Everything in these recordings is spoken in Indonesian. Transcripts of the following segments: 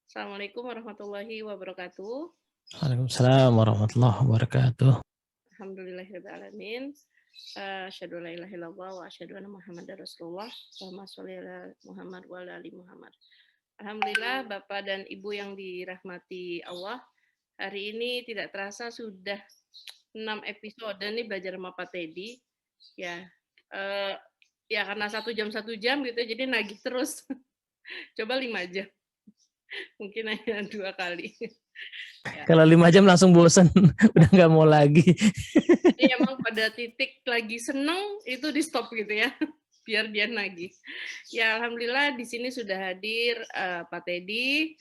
Assalamualaikum warahmatullahi wabarakatuh. Waalaikumsalam warahmatullahi wabarakatuh. Alhamdulillahirrahmanirrahim. Asyhadu an la ilaha illallah wa asyhadu anna Muhammadar Rasulullah. Allahumma sholli ala Muhammad wa ala ali Muhammad. Alhamdulillah Bapak dan Ibu yang dirahmati Allah. Hari ini tidak terasa sudah 6 episode nih belajar sama Pak Teddy. Ya, ya karena 1 jam gitu, jadi nagih terus. Coba 5 jam. Mungkin hanya 2 kali. Ya. Kalau 5 jam langsung bosan, udah nggak mau lagi. Jadi emang pada titik lagi seneng itu di stop gitu ya, biar dia nagih. Ya alhamdulillah di sini sudah hadir Pak Teddy,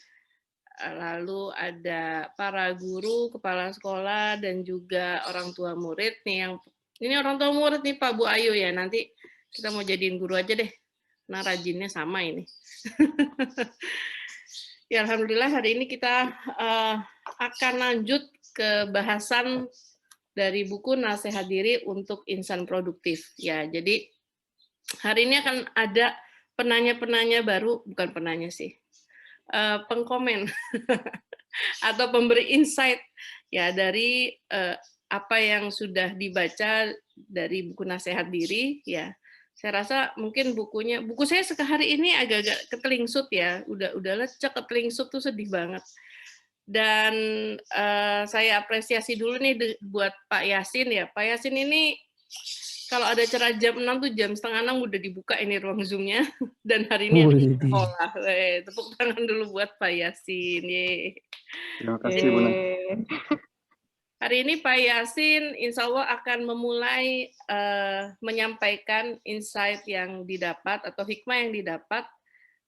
lalu ada para guru, kepala sekolah dan juga orang tua murid nih yang ini orang tua murid nih Pak Bu Ayu ya, nanti kita mau jadiin guru aja deh. Nah rajinnya sama ini. Ya alhamdulillah hari ini kita akan lanjut ke bahasan dari buku Nasihat Diri untuk Insan Produktif. Ya, jadi hari ini akan ada penanya-penanya baru, bukan penanya sih, pengkomen atau pemberi insight ya dari apa yang sudah dibaca dari buku Nasihat Diri ya. Saya rasa mungkin buku saya hari ini agak-agak ketelingsut ya, udah lecek, ketelingsut tuh sedih banget. Dan saya apresiasi dulu nih buat Pak Yasin ya. Pak Yasin ini kalau ada acara jam 6 tuh jam setengah 6 udah dibuka ini ruang Zoom-nya. Dan hari ini ada sekolah. Tepuk tangan dulu buat Pak Yasin. Terima kasih, Bu. Hari ini Pak Yasin insya Allah akan memulai menyampaikan insight yang didapat atau hikmah yang didapat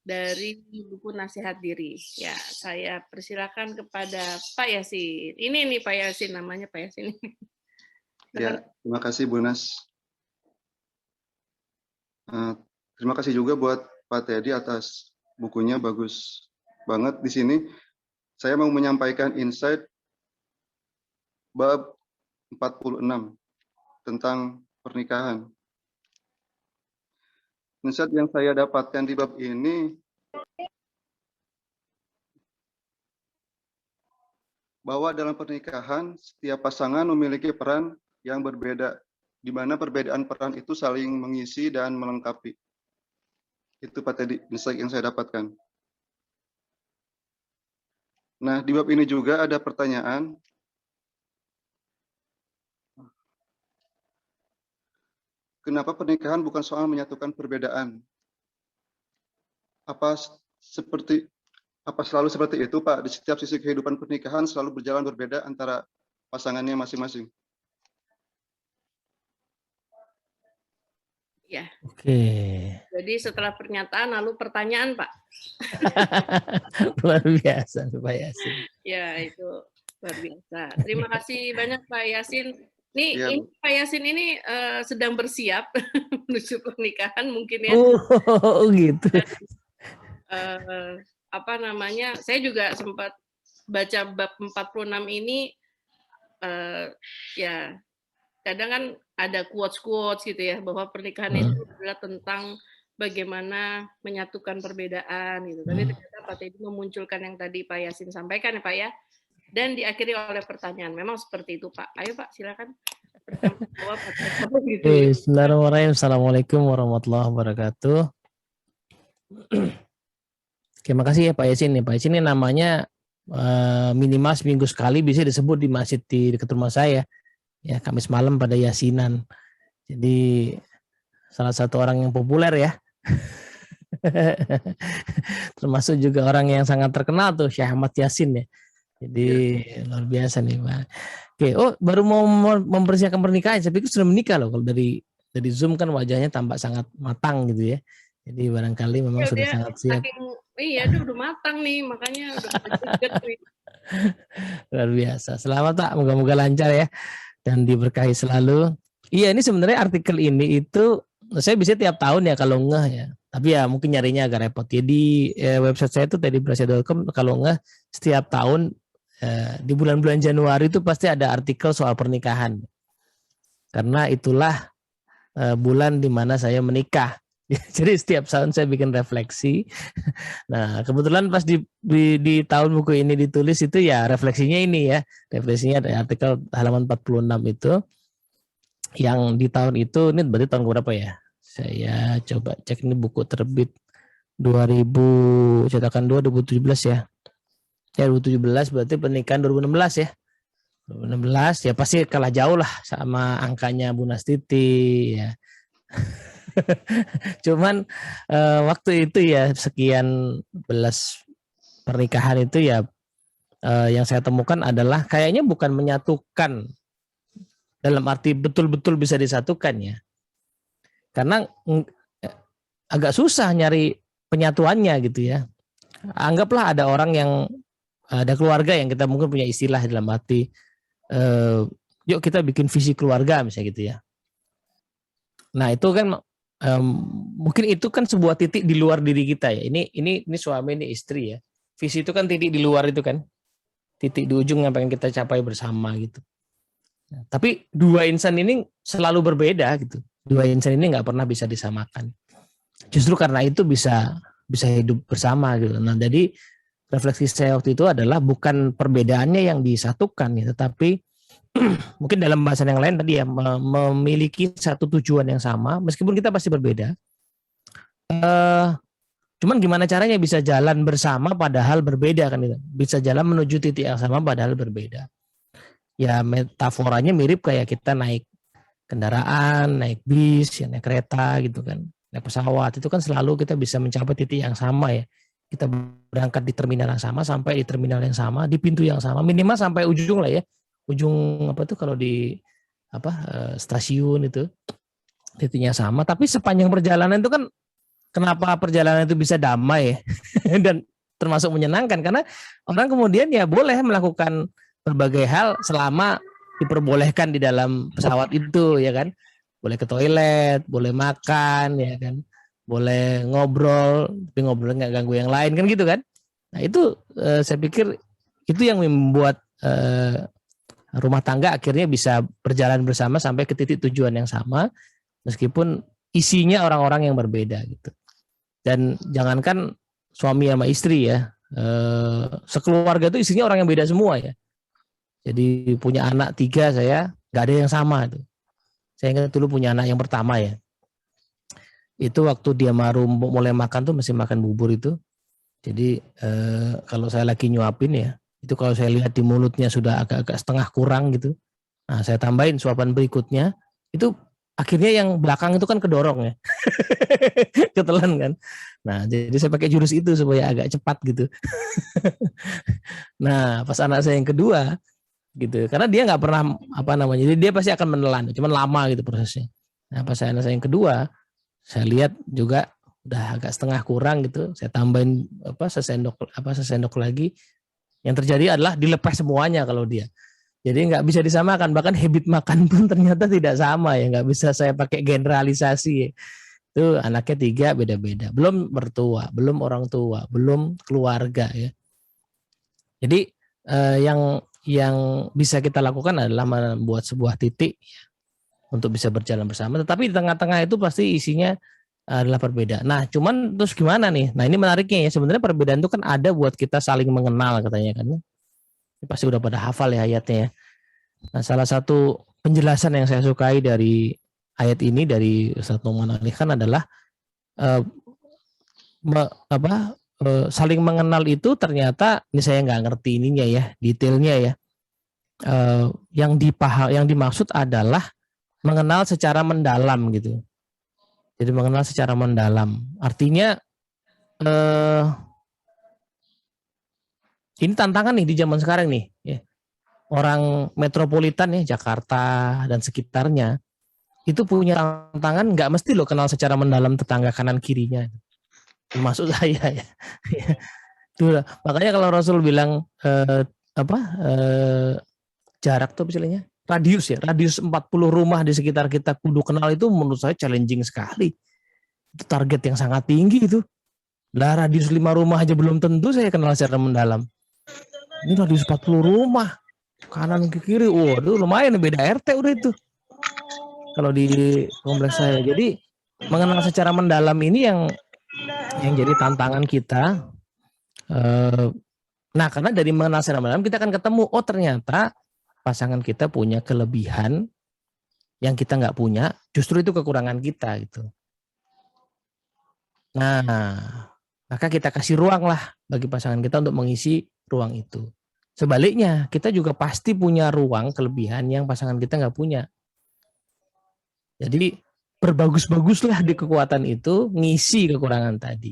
dari buku Nasihat Diri. Ya, saya persilakan kepada Pak Yasin. Ini nih Pak Yasin, namanya Pak Yasin. Ya, terima kasih Bu Nas. Terima kasih juga buat Pak Teddy atas bukunya, bagus banget di sini. Saya mau menyampaikan insight bab 46 tentang pernikahan. Insight yang saya dapatkan di bab ini bahwa dalam pernikahan setiap pasangan memiliki peran yang berbeda, di mana perbedaan peran itu saling mengisi dan melengkapi. Itu Pak Teddy, insight yang saya dapatkan. Nah, di bab ini juga ada pertanyaan. Kenapa pernikahan bukan soal menyatukan perbedaan? Apa selalu seperti itu, Pak? Di setiap sisi kehidupan pernikahan selalu berjalan berbeda antara pasangannya masing-masing. Ya. Oke. Jadi setelah pernyataan lalu pertanyaan, Pak. Luar biasa, Pak Yasin. Ya, itu luar biasa. Terima kasih banyak Pak Yasin. Nih, Ya, ini Pak Yasin ini sedang bersiap menuju pernikahan mungkin ya. Oh, gitu. Apa namanya? Saya juga sempat baca bab 46 ini ya kadang kan ada quotes-quotes gitu ya bahwa pernikahan itu adalah tentang bagaimana menyatukan perbedaan gitu. Tapi ternyata Pak Teddy memunculkan yang tadi Pak Yasin sampaikan ya Pak ya. Dan diakhiri oleh pertanyaan. Memang seperti itu Pak. Ayo Pak, silakan. Jawab atau gitu. Bismillahirrahmanirrahim. Assalamualaikum warahmatullahi wabarakatuh. Terima kasih ya Pak Yasin. Pak Yasin ini namanya minimal seminggu sekali bisa disebut di masjid di dekat rumah saya. Ya, Kamis malam pada Yasinan. Jadi salah satu orang yang populer ya. Termasuk juga orang yang sangat terkenal tuh, Syekh Ahmad Yasin ya. Jadi luar biasa nih Pak. Oke, baru mau mempersiapkan pernikahan, saya pikir sudah menikah loh. Kalau dari Zoom kan wajahnya tampak sangat matang gitu ya. Jadi barangkali memang sudah sangat siap. Iya, dia udah matang nih, makanya udah deket nih. Luar biasa. Selamat Pak, moga-moga lancar ya dan diberkahi selalu. Iya, ini sebenarnya artikel ini itu saya bisa tiap tahun ya kalau ngeh ya. Tapi ya mungkin nyarinya agak repot. Jadi website saya itu teddybrasia.com, kalau ngeh setiap tahun di bulan-bulan Januari itu pasti ada artikel soal pernikahan. Karena itulah bulan di mana saya menikah. Jadi setiap tahun saya bikin refleksi. Nah, kebetulan pas di tahun buku ini ditulis itu ya refleksinya ini ya. Refleksinya ada artikel halaman 46 itu. Yang di tahun itu, ini berarti tahun berapa ya? Saya coba cek, ini buku terbit 2000, cetakan 2017 ya. Ya 2017 berarti pernikahan 2016 ya. 2016 ya pasti kalah jauh lah sama angkanya Bu Nastiti ya. Cuman waktu itu ya sekian belas pernikahan itu ya yang saya temukan adalah kayaknya bukan menyatukan dalam arti betul-betul bisa disatukan ya. Karena agak susah nyari penyatuannya gitu ya. Anggaplah ada orang yang ada keluarga yang kita mungkin punya istilah dalam arti yuk kita bikin visi keluarga misalnya gitu ya. Nah itu kan mungkin itu kan sebuah titik di luar diri kita ya. Ini suami, ini istri ya. Visi itu kan titik di luar itu kan. Titik di ujung yang pengen kita capai bersama gitu. Nah, tapi dua insan ini selalu berbeda gitu. Dua insan ini nggak pernah bisa disamakan. Justru karena itu bisa hidup bersama gitu. Nah jadi refleksi saya waktu itu adalah bukan perbedaannya yang disatukan ya, tetapi mungkin dalam bahasan yang lain tadi ya memiliki satu tujuan yang sama meskipun kita pasti berbeda. Cuman gimana caranya bisa jalan bersama padahal berbeda kan gitu. Bisa jalan menuju titik yang sama padahal berbeda. Ya metaforanya mirip kayak kita naik kendaraan, naik bis, ya naik kereta gitu kan. Naik pesawat itu kan selalu kita bisa mencapai titik yang sama ya. Kita berangkat di terminal yang sama, sampai di terminal yang sama, di pintu yang sama, minimal sampai ujung lah ya. Ujung apa tuh kalau di stasiun itu titiknya sama, tapi sepanjang perjalanan itu kan kenapa perjalanan itu bisa damai dan termasuk menyenangkan karena orang kemudian ya boleh melakukan berbagai hal selama diperbolehkan di dalam pesawat itu ya kan, boleh ke toilet, boleh makan ya kan, boleh ngobrol tapi ngobrolnya nggak ganggu yang lain kan gitu kan. Nah itu saya pikir itu yang membuat rumah tangga akhirnya bisa berjalan bersama sampai ke titik tujuan yang sama meskipun isinya orang-orang yang berbeda gitu. Dan jangankan suami sama istri ya, sekeluarga itu isinya orang yang beda semua ya. Jadi punya anak 3 saya nggak ada yang sama tuh. Saya ingat dulu punya anak yang pertama ya. Itu waktu dia baru mulai makan tuh masih makan bubur itu. Jadi kalau saya lagi nyuapin ya, itu kalau saya lihat di mulutnya sudah agak-agak setengah kurang gitu. Nah saya tambahin suapan berikutnya, itu akhirnya yang belakang itu kan kedorong ya. Ketelan kan. Nah jadi saya pakai jurus itu supaya agak cepat gitu. Nah pas anak saya yang kedua gitu, karena dia nggak pernah jadi dia pasti akan menelan, cuman lama gitu prosesnya. Nah pas anak saya yang kedua, saya lihat juga udah agak setengah kurang gitu, saya tambahin sesendok lagi. Yang terjadi adalah dilepas semuanya kalau dia. Jadi nggak bisa disamakan, bahkan habit makan pun ternyata tidak sama ya, nggak bisa saya pakai generalisasi ya. Itu anaknya 3 beda-beda, belum mertua, belum orang tua, belum keluarga ya. Jadi yang bisa kita lakukan adalah membuat sebuah titik ya, untuk bisa berjalan bersama. Tetapi di tengah-tengah itu pasti isinya adalah perbedaan. Nah, cuman terus gimana nih? Nah, ini menariknya ya. Sebenarnya perbedaan itu kan ada buat kita saling mengenal katanya kan. Pasti udah pada hafal ya ayatnya ya. Nah, salah satu penjelasan yang saya sukai dari ayat ini dari Ustaz Numan Ali Khan adalah saling mengenal itu ternyata, ini saya nggak ngerti ininya ya, detailnya ya. Yang dimaksud adalah mengenal secara mendalam gitu. Jadi mengenal secara mendalam. Artinya ini tantangan nih di zaman sekarang nih. Ya. Orang metropolitan ya, Jakarta dan sekitarnya itu punya tantangan, nggak mesti lo kenal secara mendalam tetangga kanan kirinya. Termasuk saya ya. Makanya kalau Rasul bilang jarak tuh misalnya radius 40 rumah di sekitar kita kudu kenal, itu menurut saya challenging sekali. Itu target yang sangat tinggi itu. Lah radius 5 rumah aja belum tentu saya kenal secara mendalam. Ini radius 40 rumah kanan ke kiri, waduh lumayan beda RT udah itu. Kalau di kompleks saya. Jadi mengenal secara mendalam ini yang jadi tantangan kita. Nah, karena dari mengenal secara mendalam kita akan ketemu, oh ternyata pasangan kita punya kelebihan yang kita nggak punya, justru itu kekurangan kita gitu. Nah, maka kita kasih ruang lah bagi pasangan kita untuk mengisi ruang itu. Sebaliknya, kita juga pasti punya ruang kelebihan yang pasangan kita nggak punya. Jadi berbagus-baguslah di kekuatan itu, ngisi kekurangan tadi.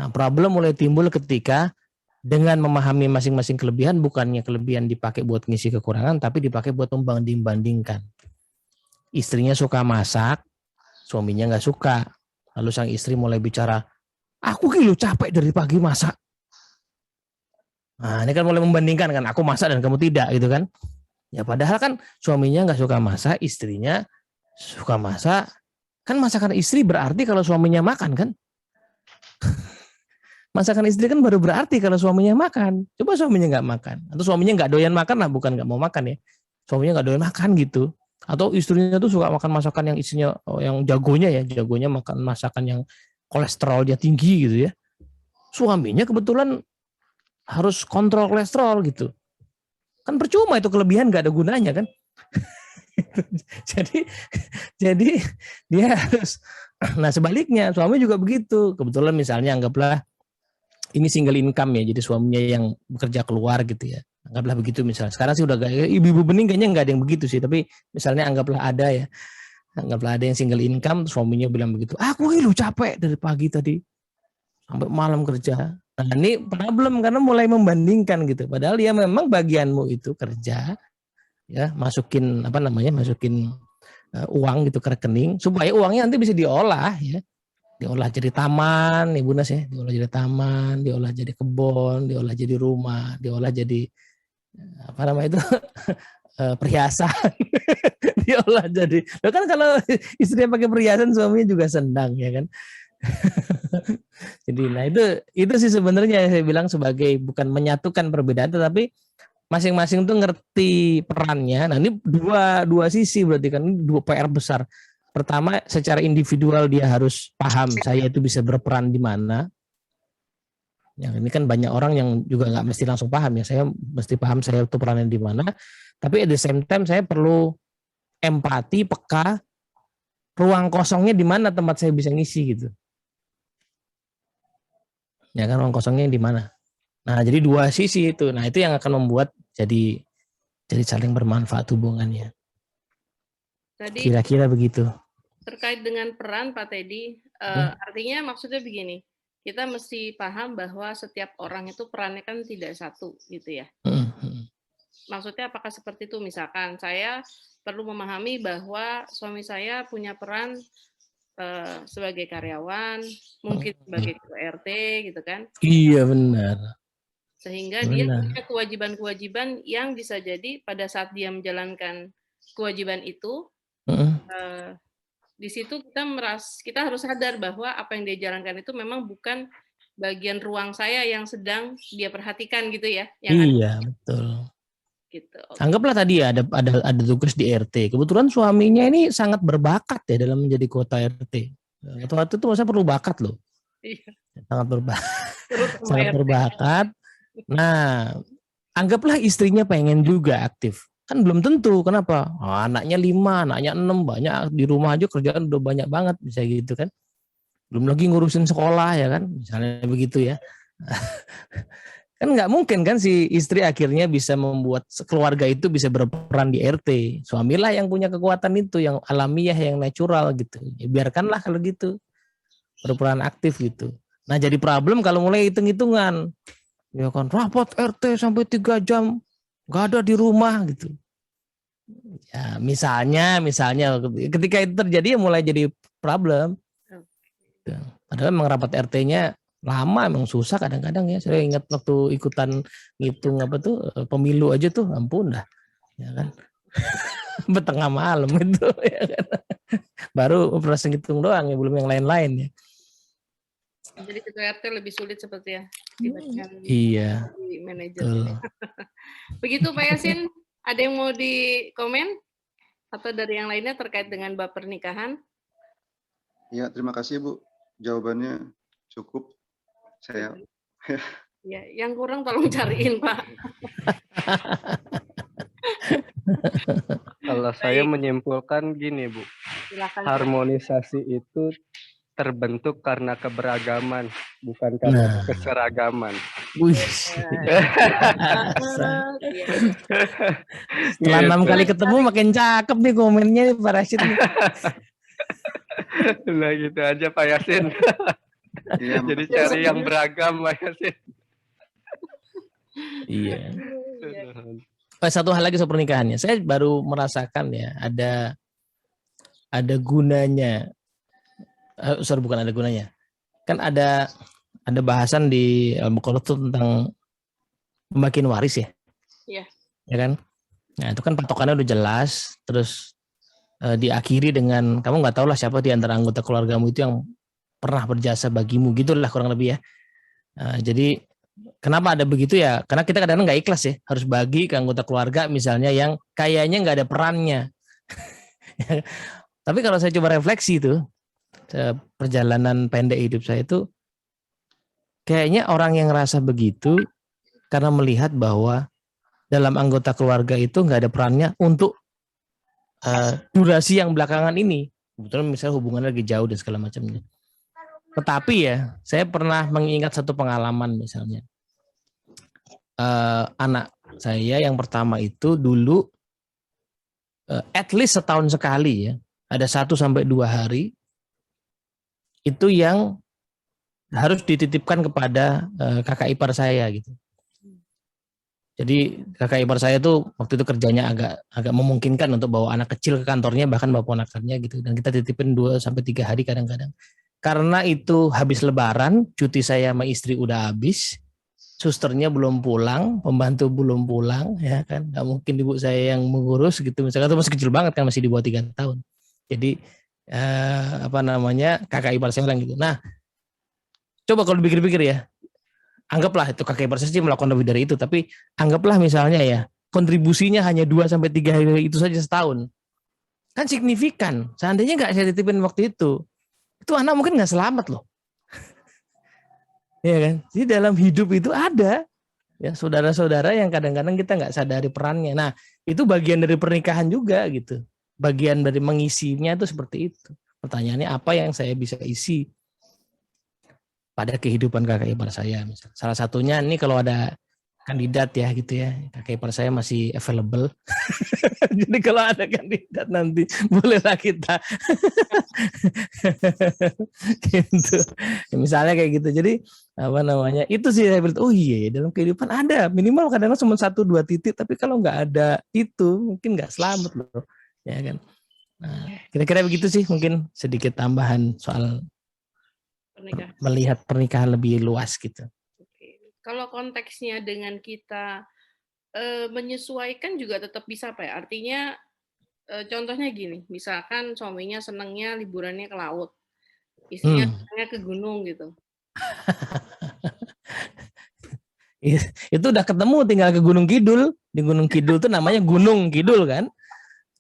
Nah, problem mulai timbul ketika dengan memahami masing-masing kelebihan, bukannya kelebihan dipakai buat ngisi kekurangan, tapi dipakai buat membanding-bandingkan. Istrinya suka masak, suaminya nggak suka. Lalu sang istri mulai bicara, aku kilo capek dari pagi masak. Nah, ini kan mulai membandingkan kan, aku masak dan kamu tidak gitu kan. Ya padahal kan suaminya nggak suka masak, istrinya suka masak. Kan masakan istri berarti kalau suaminya makan kan. Masakan istri kan baru berarti kalau suaminya makan. Coba suaminya nggak makan. Atau suaminya nggak doyan makan lah, bukan nggak mau makan ya. Suaminya nggak doyan makan gitu. Atau istrinya tuh suka makan masakan yang isinya, yang jagonya makan masakan yang kolesterolnya tinggi gitu ya. Suaminya kebetulan harus kontrol kolesterol gitu. Kan percuma itu, kelebihan nggak ada gunanya kan. jadi dia harus, nah sebaliknya suami juga begitu. Kebetulan misalnya anggaplah ini single income ya, jadi suaminya yang bekerja keluar gitu ya. Anggaplah begitu misalnya. Sekarang sih udah gak, ibu-ibu bening kayaknya nggak ada yang begitu sih, tapi misalnya anggaplah ada ya. Anggaplah ada yang single income, suaminya bilang begitu, aku lu capek dari pagi tadi sampai malam kerja. Nah ini problem karena mulai membandingkan gitu. Padahal ya memang bagianmu itu kerja, ya masukin uang gitu ke rekening supaya uangnya nanti bisa diolah ya. Diolah jadi taman, Ibu Nas ya, diolah jadi taman, diolah jadi kebun, diolah jadi rumah, diolah jadi itu perhiasan, diolah jadi. Loh kan kalau istrinya pakai perhiasan, suaminya juga senang ya kan. Jadi nah itu sih sebenarnya saya bilang sebagai bukan menyatukan perbedaan, tetapi masing-masing tuh ngerti perannya. Nah ini dua sisi berarti kan, ini dua PR besar. Pertama, secara individual dia harus paham saya itu bisa berperan di mana. Yang ini kan banyak orang yang juga nggak mesti langsung paham ya. Saya mesti paham saya itu perannya di mana. Tapi at the same time saya perlu empati, peka, ruang kosongnya di mana tempat saya bisa ngisi gitu. Ya kan, ruang kosongnya di mana. Nah jadi dua sisi itu. Nah itu yang akan membuat jadi saling bermanfaat hubungannya. Tadi Kira-kira begitu. Terkait dengan peran Pak Teddy, artinya maksudnya begini, kita mesti paham bahwa setiap orang itu perannya kan tidak satu gitu ya. Maksudnya apakah seperti itu? Misalkan saya perlu memahami bahwa suami saya punya peran sebagai karyawan, mungkin sebagai RT gitu kan. Iya benar. Sehingga dia punya kewajiban-kewajiban yang bisa jadi pada saat dia menjalankan kewajiban itu, di situ kita harus sadar bahwa apa yang dia jalankan itu memang bukan bagian ruang saya yang sedang dia perhatikan gitu ya. Iya betul. Gitu. Anggaplah tadi ya ada tugas di RT. Kebetulan suaminya ini sangat berbakat ya dalam menjadi ketua RT. Ketua RT itu maksudnya perlu bakat loh. Iya. Sangat berbakat. Nah, anggaplah istrinya pengen juga aktif. Kan belum tentu, kenapa? Anaknya 5, anaknya 6, banyak di rumah aja kerjaan udah banyak banget, bisa gitu kan. Belum lagi ngurusin sekolah ya kan, misalnya begitu ya. Kan nggak mungkin kan si istri akhirnya bisa membuat keluarga itu bisa berperan di RT. Suamilah yang punya kekuatan itu, yang alamiah, yang natural gitu. Ya, biarkanlah kalau gitu, berperan aktif gitu. Nah jadi problem kalau mulai hitung-hitungan. Ya kan, rapat RT sampai 3 jam nggak ada di rumah gitu. Ya misalnya ketika itu terjadi ya mulai jadi problem. Padahal memang rapat RT-nya lama, emang susah kadang-kadang ya. Saya ingat waktu ikutan ngitung pemilu aja tuh, ampun dah, ya kan. Betengah malam itu, ya kan. Baru operasi ngitung doang ya, belum yang lain-lain ya. Jadi ketua RT lebih sulit seperti ya. Iya. Manajer. Begitu Pak Yasin, ada yang mau dikomen atau dari yang lainnya terkait dengan bab pernikahan? Ya, terima kasih Bu. Jawabannya cukup. Saya Ya, yang kurang tolong cariin, Pak. Kalau saya Baik, menyimpulkan gini, Bu. silakan. Pak. Harmonisasi itu terbentuk karena keberagaman, bukan karena Nah, keseragaman. wih. Ya. Setelah 6 Gitu. kali ketemu makin cakep nih komennya nih Pak Rashid nih. Nah gitu aja Pak Yasin. iya, Jadi makasih, cari Pak. yang beragam Pak Yasin. Iya. Ya. Satu hal lagi soal pernikahannya. Saya baru merasakan ya ada gunanya. Sorry, bukan ada gunanya. Kan ada bahasan di Al-Muqarrar tentang pembagian waris ya. Iya. Ya kan? Nah, itu kan patokannya udah jelas, terus diakhiri dengan kamu nggak tahu lah siapa di antara anggota keluargamu itu yang pernah berjasa bagimu, gitulah kurang lebih ya. Jadi kenapa ada begitu ya? Karena kita kadang-kadang nggak ikhlas ya, harus bagi ke anggota keluarga misalnya yang kayaknya nggak ada perannya. Tapi kalau saya coba refleksi itu, perjalanan pendek hidup saya itu, kayaknya orang yang ngerasa begitu karena melihat bahwa dalam anggota keluarga itu nggak ada perannya untuk durasi yang belakangan ini. Kebetulan misalnya hubungannya lagi jauh dan segala macamnya. Tetapi ya, saya pernah mengingat satu pengalaman misalnya. Anak saya yang pertama itu dulu at least setahun sekali ya, ada 1-2 hari itu yang harus dititipkan kepada kakak ipar saya gitu. Jadi kakak ipar saya tuh waktu itu kerjanya agak memungkinkan untuk bawa anak kecil ke kantornya, bahkan bawa ponakannya gitu. Dan kita titipin 2-3 hari kadang-kadang. Karena itu habis lebaran, cuti saya sama istri udah habis, susternya belum pulang, pembantu belum pulang, ya kan? Gak mungkin ibu saya yang mengurus gitu. Misalkan itu masih kecil banget kan, masih di bawah 3 tahun. Jadi kakak ipar saya bilang gitu. Nah, coba kalau dipikir-pikir ya, anggaplah itu kakek ipar saya sih melakukan lebih dari itu, tapi anggaplah misalnya ya kontribusinya hanya 2-3 hari itu saja setahun, kan signifikan. Seandainya nggak saya titipin waktu itu anak mungkin nggak selamat loh. Ya kan? Jadi dalam hidup itu ada ya saudara-saudara yang kadang-kadang kita nggak sadari perannya. Nah itu bagian dari pernikahan juga gitu, bagian dari mengisinya itu seperti itu. Pertanyaannya apa yang saya bisa isi pada kehidupan kakak ipar saya misalnya. Salah satunya ini kalau ada kandidat ya gitu ya, kakak ipar saya masih available. Jadi kalau ada kandidat nanti bolehlah kita gitu. Misalnya kayak gitu. Jadi itu sih saya bilang, oh iya dalam kehidupan ada minimal kadang-kadang cuma 1-2 titik, tapi kalau nggak ada itu mungkin nggak selamat loh, ya kan. Nah, kira-kira begitu sih, mungkin sedikit tambahan soal melihat pernikahan lebih luas gitu. Oke. Kalau konteksnya dengan kita menyesuaikan juga tetap bisa Pak ya? Artinya contohnya gini, misalkan suaminya senangnya liburannya ke laut, istrinya senangnya ke gunung gitu. Itu udah ketemu, tinggal ke Gunung Kidul. Di Gunung Kidul tuh namanya Gunung Kidul kan.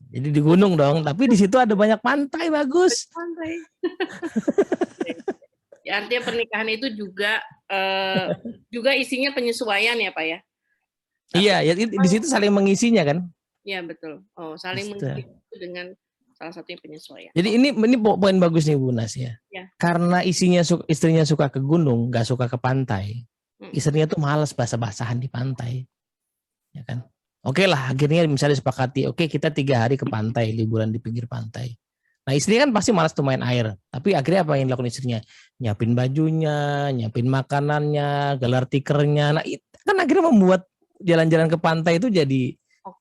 Jadi di gunung dong, tapi di situ ada banyak pantai bagus. Pantai. Ya, artinya pernikahan itu juga isinya penyesuaian ya Pak ya? Iya, ya di situ saling mengisinya kan? Iya betul. Oh, saling mengisi dengan salah satunya penyesuaian. Jadi ini poin bagus nih Bu Nas ya. Karena istrinya suka ke gunung, nggak suka ke pantai. Istrinya tuh malas basah-basahan di pantai, ya kan? Oke lah, akhirnya misalnya sepakati, oke kita 3 hari ke pantai, liburan di pinggir pantai. Nah istri kan pasti malas tuh main air, tapi akhirnya apa yang dilakukan istrinya? Nyiapin bajunya, nyiapin makanannya, gelar tikernya. Nah itu kan akhirnya membuat jalan-jalan ke pantai itu jadi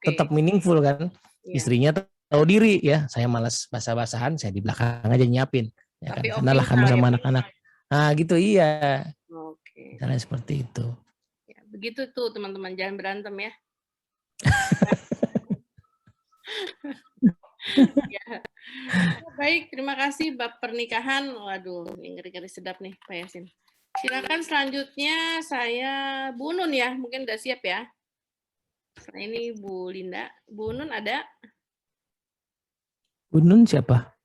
tetap meaningful kan. Istrinya tahu diri ya, saya malas basah-basahan, saya di belakang aja nyiapin. Ya kan? Karena lah kamu sama anak-anak. Nah gitu iya. Oke. Caranya seperti itu. Ya, begitu tuh teman-teman, jangan berantem ya. Ya. Baik, terima kasih bab pernikahan. Waduh, ini ngeri-ngeri sedap nih Pak Yasin. Silakan selanjutnya saya Bu Nun ya, mungkin udah siap ya. Nah, ini Bu Linda. Bu Nun ada? Bu Nun siapa?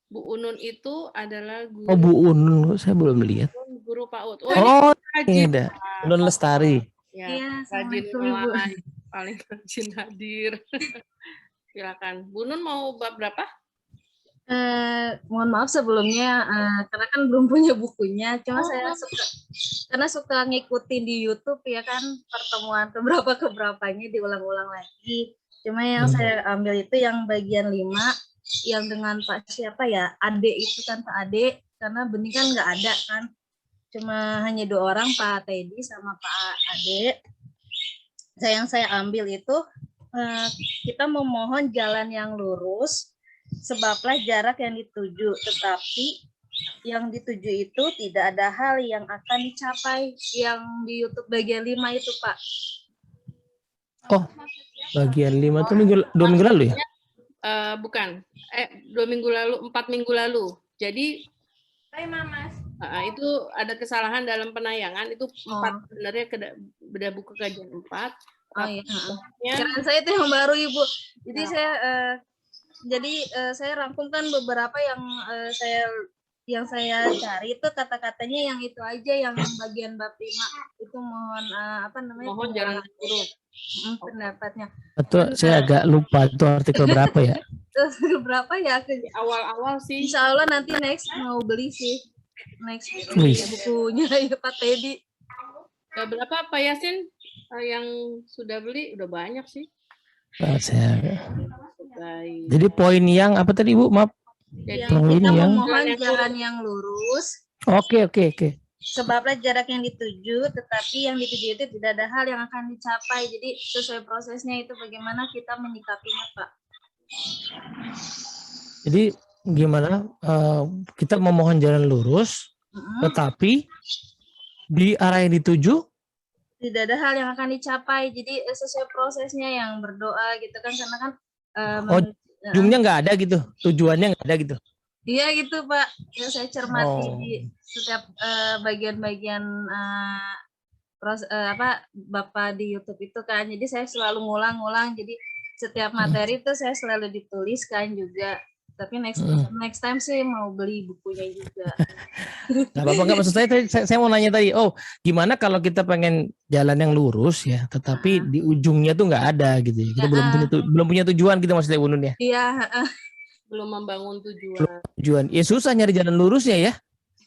Bu Unun Unun itu adalah Oh, Bu guru Unun, saya belum lihat. guru PAUD. Oh, ini Oh, rajin. ini ada. Unun Lestari. Ya, Iya, rajin Assalamualaikum Ibu. live, paling rajin hadir. Silakan. Bu Nun mau bab berapa? Mohon maaf sebelumnya karena kan belum punya bukunya, cuma Oh. saya suka ngikutin di YouTube ya kan pertemuan keberapanya diulang-ulang lagi. Cuma yang saya ambil itu yang bagian 5 yang dengan Pak siapa ya, Ade itu kan Pak Ade, karena Bening kan nggak ada kan. Cuma hanya 2 orang, Pak Teddy sama Pak Ade. Yang saya ambil itu kita memohon jalan yang lurus sebablah jarak yang dituju, tetapi yang dituju itu tidak ada hal yang akan dicapai. Yang di YouTube bagian 5 itu, Pak. Oh, bagian 5 itu 2 minggu lalu ya? Bukan. 2 minggu lalu, 4 minggu lalu. Jadi itu ada kesalahan dalam penayangan, itu 4 sebenarnya beda buku kajian 4. Oh iya. Kirain saya itu yang baru, Ibu. Jadi saya rangkumkan beberapa yang saya cari itu kata-katanya yang itu aja, yang bagian bab 5 itu mohon Mohon jalan lurus. pendapatnya. Atau saya agak lupa itu artikel berapa ya? Berapa ya? Awal-awal sih. Insya Allah nanti next mau beli sih. Next Wih. bukunya ya Pak Teddy. Berapa Pak Yasin yang sudah beli? Udah banyak sih. Baik. Jadi poin yang apa tadi Bu? Maaf. Jadi Yang kita yang- memohon jalan yang lurus. Oke. Sebablah jarak yang dituju, tetapi yang dituju itu tidak ada hal yang akan dicapai. Jadi sesuai prosesnya itu bagaimana kita menyikapinya, Pak. Jadi gimana kita memohon jalan lurus, tetapi di arah yang dituju Tidak ada hal yang akan dicapai. Jadi sesuai prosesnya yang berdoa gitu kan, karena kan ujungnya nggak ada gitu, tujuannya nggak ada gitu. iya gitu Pak. Ya, saya cermati Oh. di setiap bagian-bagian Bapak di YouTube itu kan. Jadi saya selalu ngulang-ngulang. Jadi setiap materi itu saya selalu dituliskan juga. Tapi next time sih mau beli bukunya juga. Nggak apa-apa, nggak maksud saya mau nanya tadi. Oh, gimana kalau kita pengen jalan yang lurus ya, tetapi di ujungnya tuh nggak ada gitu ya. Kita belum punya tujuan gitu maksudnya Bu Nun ya. Iya, belum membangun tujuan. Tujuan. Ya susah nyari jalan lurusnya ya.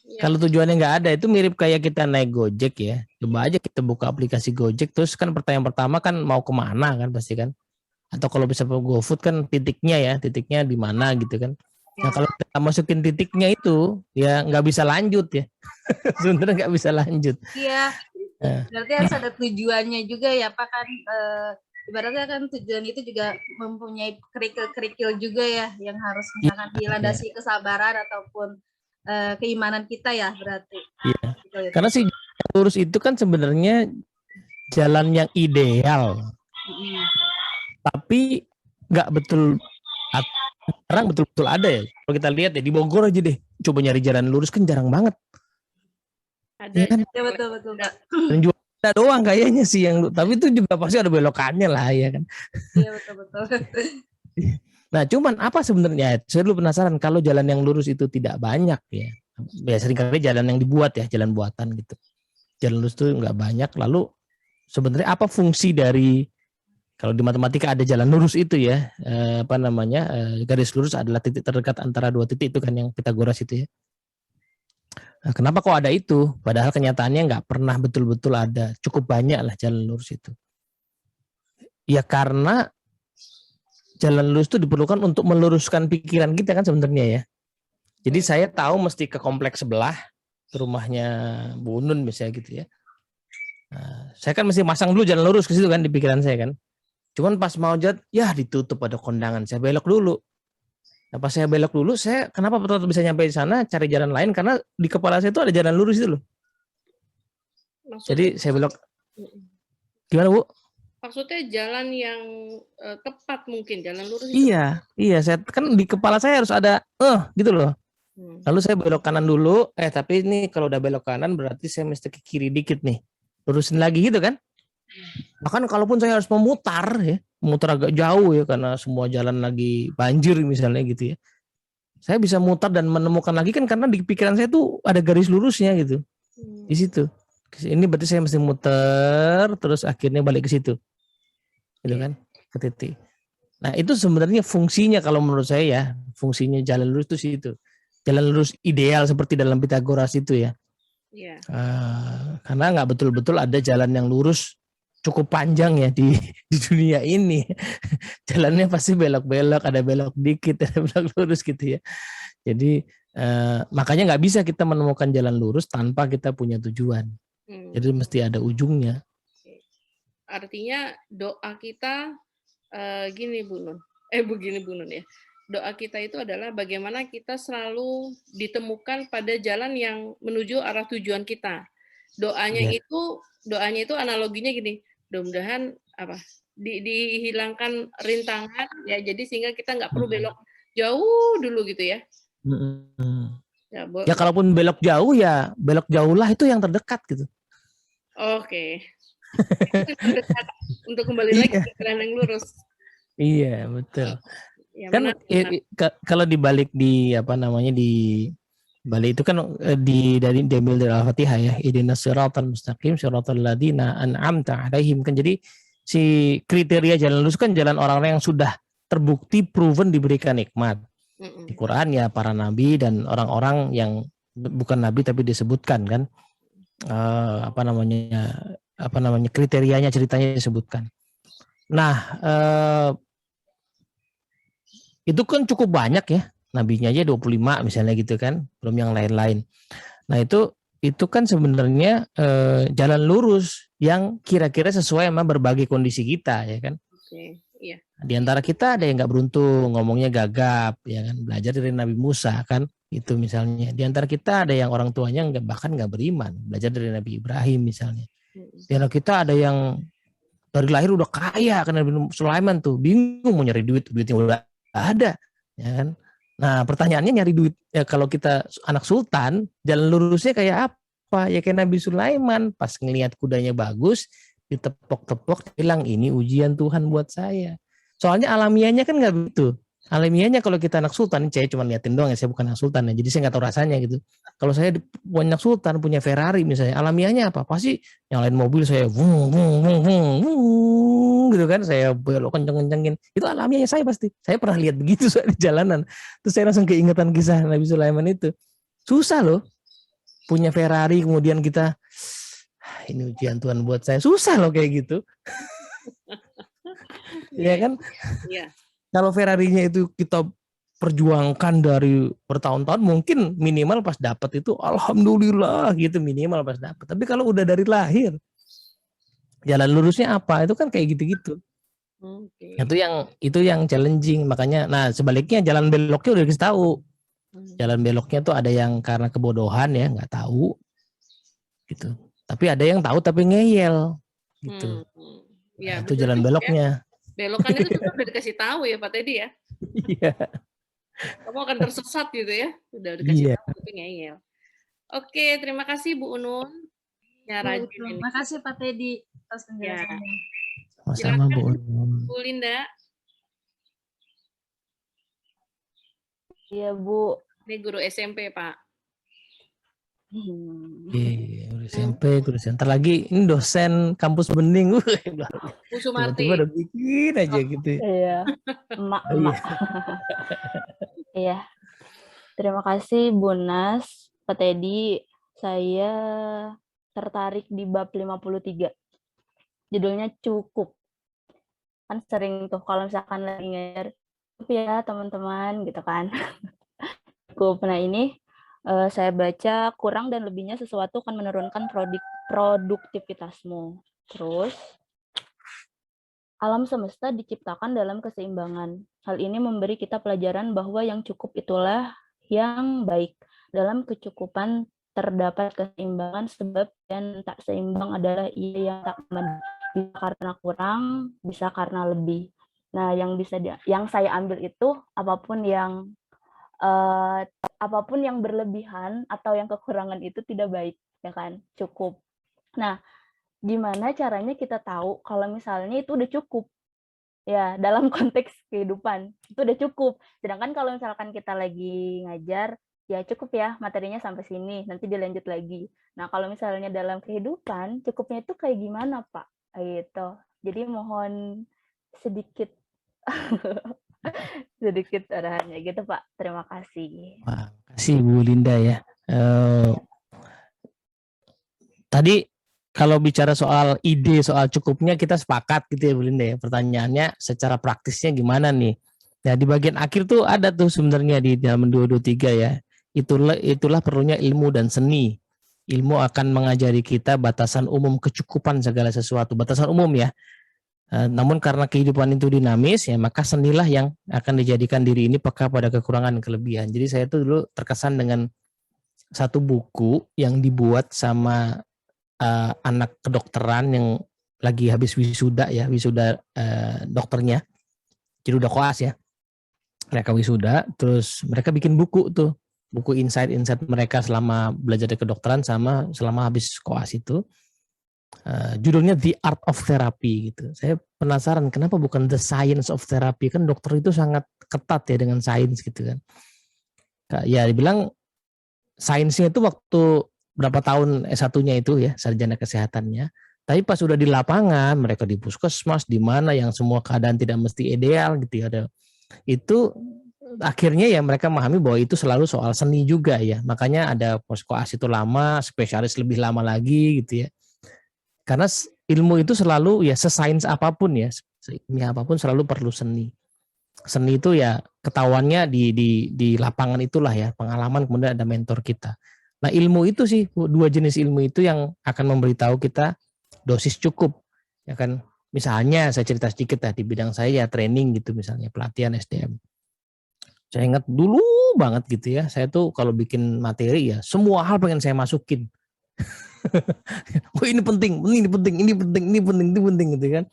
Ya. Kalau tujuannya nggak ada, itu mirip kayak kita naik Gojek ya. Coba aja kita buka aplikasi Gojek, terus kan pertanyaan pertama kan mau kemana kan pasti kan. Atau kalau bisa GoFood kan titiknya di mana gitu kan. Nah kalau kita masukin titiknya itu ya nggak bisa lanjut ya. Sebenarnya nggak bisa lanjut. iya. Berarti harus ada tujuannya juga ya Pak kan. Ibaratnya kan tujuan itu juga mempunyai kerikil-kerikil juga ya, yang harus misalkan dilandasi kesabaran ataupun keimanan kita ya berarti. Iya. Karena sih jalan lurus itu kan sebenarnya jalan yang ideal, tapi nggak betul. Sekarang betul-betul ada ya. Kalau kita lihat ya di Bogor aja deh, coba nyari jalan lurus kan jarang banget. Ada Ya kan? Ya betul Pak. Dan juga ada doang kayaknya sih yang, tapi itu juga pasti ada belokannya lah ya kan. Iya betul. Nah, cuman apa sebenarnya? Saya dulu penasaran kalau jalan yang lurus itu tidak banyak ya. Ya seringkali jalan yang dibuat ya, jalan buatan gitu. Jalan lurus itu nggak banyak. Lalu sebenarnya apa fungsi dari, kalau di matematika ada jalan lurus itu ya, garis lurus adalah titik terdekat antara dua titik itu kan yang Pitagoras itu ya. Nah, kenapa kok ada itu? Padahal kenyataannya nggak pernah betul-betul ada. Cukup banyak lah jalan lurus itu. Ya karena jalan lurus itu diperlukan untuk meluruskan pikiran kita kan sebenarnya ya. Jadi saya tahu mesti ke kompleks sebelah, ke rumahnya Bu Nun misalnya gitu ya. Nah, saya kan mesti masang dulu jalan lurus ke situ kan di pikiran saya kan. Cuman pas mau jalan, ya ditutup ada kondangan, saya belok dulu. Nah pas saya belok dulu, saya kenapa betul-betul bisa nyampe di sana, cari jalan lain, karena di kepala saya itu ada jalan lurus itu loh. Jadi saya belok, gimana Bu? Maksudnya jalan yang tepat mungkin, jalan lurus. Iya, saya kan di kepala saya harus ada, gitu loh. Lalu saya belok kanan dulu, tapi ini kalau udah belok kanan berarti saya mesti ke kiri dikit nih, lurusin lagi gitu kan. Bahkan kalaupun saya harus memutar agak jauh ya karena semua jalan lagi banjir misalnya gitu ya. Saya bisa mutar dan menemukan lagi kan karena di pikiran saya tuh ada garis lurusnya gitu. Di situ. Ini berarti saya mesti muter terus akhirnya balik ke situ. Gitu kan? Ke titik. Nah, itu sebenarnya fungsinya kalau menurut saya ya, fungsinya jalan lurus itu situ. Jalan lurus ideal seperti dalam Pitagoras itu ya. Iya. Karena nggak betul-betul ada jalan yang lurus cukup panjang ya di dunia ini. Jalannya pasti belok-belok, ada belok dikit, ada belok lurus gitu ya. Jadi makanya nggak bisa kita menemukan jalan lurus tanpa kita punya tujuan. Jadi mesti ada ujungnya. Artinya doa kita gini Bu Nun. Begini Bu Nun ya. Doa kita itu adalah bagaimana kita selalu ditemukan pada jalan yang menuju arah tujuan kita. Doanya itu analoginya gini. Mudah-mudahan dihilangkan rintangan ya, jadi sehingga kita nggak perlu belok jauh dulu gitu ya. Ya kalaupun belok jauh ya belok jauh lah itu yang terdekat gitu. Oke. Terdekat untuk kembali lagi ke jalan yang lurus. Iya betul. Ya, Kan kalau dibalik di balik itu kan diambil dari Al-Fatihah ya, ihdinas siratal mustaqim siratal ladzina an'amta 'alaihim kan. Jadi si kriteria jalan lurus kan jalan orang-orang yang sudah terbukti proven diberikan nikmat. Di Quran ya para nabi dan orang-orang yang bukan nabi tapi disebutkan kan kriterianya, ceritanya disebutkan. Nah, itu kan cukup banyak ya, nabinya aja 25 misalnya gitu kan, belum yang lain-lain. Nah, itu kan sebenarnya jalan lurus yang kira-kira sesuai sama berbagai kondisi kita ya kan. Oke, iya. Di antara kita ada yang nggak beruntung, ngomongnya gagap ya kan, belajar dari Nabi Musa kan, itu misalnya. Di antara kita ada yang orang tuanya bahkan nggak beriman, belajar dari Nabi Ibrahim misalnya. Di antara kita ada yang dari lahir udah kaya kan, Nabi Sulaiman tuh bingung mau nyari duitnya udah ada ya kan. Nah pertanyaannya nyari duit ya, kalau kita anak sultan jalan lurusnya kayak apa ya, kayak Nabi Sulaiman pas ngelihat kudanya bagus ditepok-tepok bilang ini ujian Tuhan buat saya. Soalnya alamiahnya kan nggak begitu. Alamiahnya kalau kita anak sultan, saya cuma liatin doang ya, saya bukan anak sultan ya, jadi saya nggak tahu rasanya gitu. Kalau saya punya anak sultan, punya Ferrari misalnya, alamiahnya apa? Pasti nyalain mobil saya, gitu kan, saya belok kenceng-kencengin. Itu alamiahnya saya pasti. Saya pernah lihat begitu di jalanan. Terus saya langsung keingetan kisah Nabi Sulaiman itu. Susah loh, punya Ferrari kemudian kita, ini ujian Tuhan buat saya, susah loh kayak gitu. Ya kan? Iya. Kalau Ferrarinya itu kita perjuangkan dari bertahun-tahun, mungkin minimal pas dapat itu alhamdulillah gitu, minimal pas dapat. Tapi kalau udah dari lahir jalan lurusnya apa? Itu kan kayak gitu-gitu. Itu yang challenging. Makanya nah sebaliknya jalan beloknya udah dikasih tahu. Jalan beloknya tuh ada yang karena kebodohan ya, nggak tahu gitu. Tapi ada yang tahu tapi ngeyel gitu. Ya, nah, itu jalan beloknya. Ya. Belokan itu sudah dikasih tahu ya Pak Teddy ya. Iya. Kamu akan tersesat gitu ya. Sudah dikasih tahu tapi ngeyel. Oke, terima kasih Bu Unun. Ya, terima kasih Pak Teddy atas penjelasannya. Sama-sama Bu Unun. Bu Linda. Iya Bu. Ini guru SMP Pak. Guru SMP, guru center lagi ini dosen kampus Bening. Bu Sumarti. Tiba-tiba udah bikin aja gitu. Iya. Emak. Iya. Terima kasih Bu Nas, Pak Teddy. Saya tertarik di bab 53. Judulnya cukup. Kan sering tuh kalau misalkan lagi ngajar, cukup ya teman-teman gitu kan. Cukup. Nah ini saya baca kurang dan lebihnya sesuatu akan menurunkan produktivitasmu. Terus, alam semesta diciptakan dalam keseimbangan. Hal ini memberi kita pelajaran bahwa yang cukup itulah yang baik. Dalam kecukupan terdapat keseimbangan, sebab yang tak seimbang adalah ia yang tak aman. Bisa karena kurang, bisa karena lebih. Nah, yang saya ambil itu apapun yang berlebihan atau yang kekurangan itu tidak baik, ya kan? Cukup. Nah, gimana caranya kita tahu kalau misalnya itu udah cukup, ya dalam konteks kehidupan itu udah cukup. Sedangkan kalau misalkan kita lagi ngajar, ya cukup ya materinya sampai sini, nanti dilanjut lagi. Nah kalau misalnya dalam kehidupan, cukupnya itu kayak gimana Pak? Gitu. Jadi mohon sedikit sedikit arahannya gitu Pak. Terima kasih. Wah, kasih Bu Linda ya. Tadi kalau bicara soal ide, soal cukupnya kita sepakat gitu ya Bu Linda ya. Pertanyaannya secara praktisnya gimana nih? Nah di bagian akhir tuh ada tuh sebenarnya di dalam 223 ya. Itulah perlunya ilmu dan seni. Ilmu akan mengajari kita batasan umum kecukupan segala sesuatu. Batasan umum ya. Namun karena kehidupan itu dinamis ya, maka senilah yang akan dijadikan diri ini peka pada kekurangan dan kelebihan. Jadi saya tuh dulu terkesan dengan satu buku yang dibuat sama anak kedokteran yang lagi habis wisuda ya, wisuda dokternya, jadi udah koas ya, mereka wisuda, terus mereka bikin buku tuh, buku insight mereka selama belajar di kedokteran sama selama habis koas itu, judulnya The Art of Therapy gitu. Saya penasaran kenapa bukan The Science of Therapy, kan dokter itu sangat ketat ya dengan sains gitu kan. Ya dibilang sainsnya itu waktu berapa tahun S1-nya itu ya, sarjana kesehatannya. Tapi pas udah di lapangan, mereka di puskesmas, di mana yang semua keadaan tidak mesti ideal gitu ya. Itu akhirnya ya mereka memahami bahwa itu selalu soal seni juga ya. Makanya ada poskoas itu lama, spesialis lebih lama lagi gitu ya. Karena ilmu itu selalu ya sesains apapun ya, seilmiah apapun selalu perlu seni. Seni itu ya ketahuannya di lapangan itulah ya, pengalaman, kemudian ada mentor kita. Nah ilmu itu sih, dua jenis ilmu itu yang akan memberitahu kita dosis cukup, ya kan. Misalnya saya cerita sedikit di bidang saya ya training gitu, misalnya pelatihan SDM. Saya ingat dulu banget gitu ya, saya tuh kalau bikin materi ya semua hal pengen saya masukin. Oh ini penting gitu kan.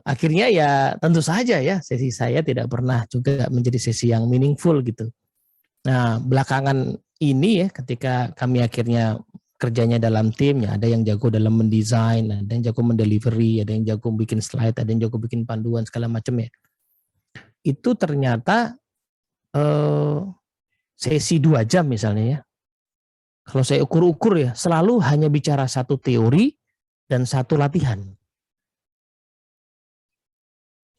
Akhirnya ya tentu saja ya sesi saya tidak pernah juga menjadi sesi yang meaningful gitu. Nah belakangan ini ya ketika kami akhirnya kerjanya dalam tim ya, ada yang jago dalam mendesain, ada yang jago mendelivery, ada yang jago bikin slide, ada yang jago bikin panduan segala macam ya. Itu ternyata sesi 2 jam misalnya ya. Kalau saya ukur-ukur ya selalu hanya bicara satu teori dan satu latihan.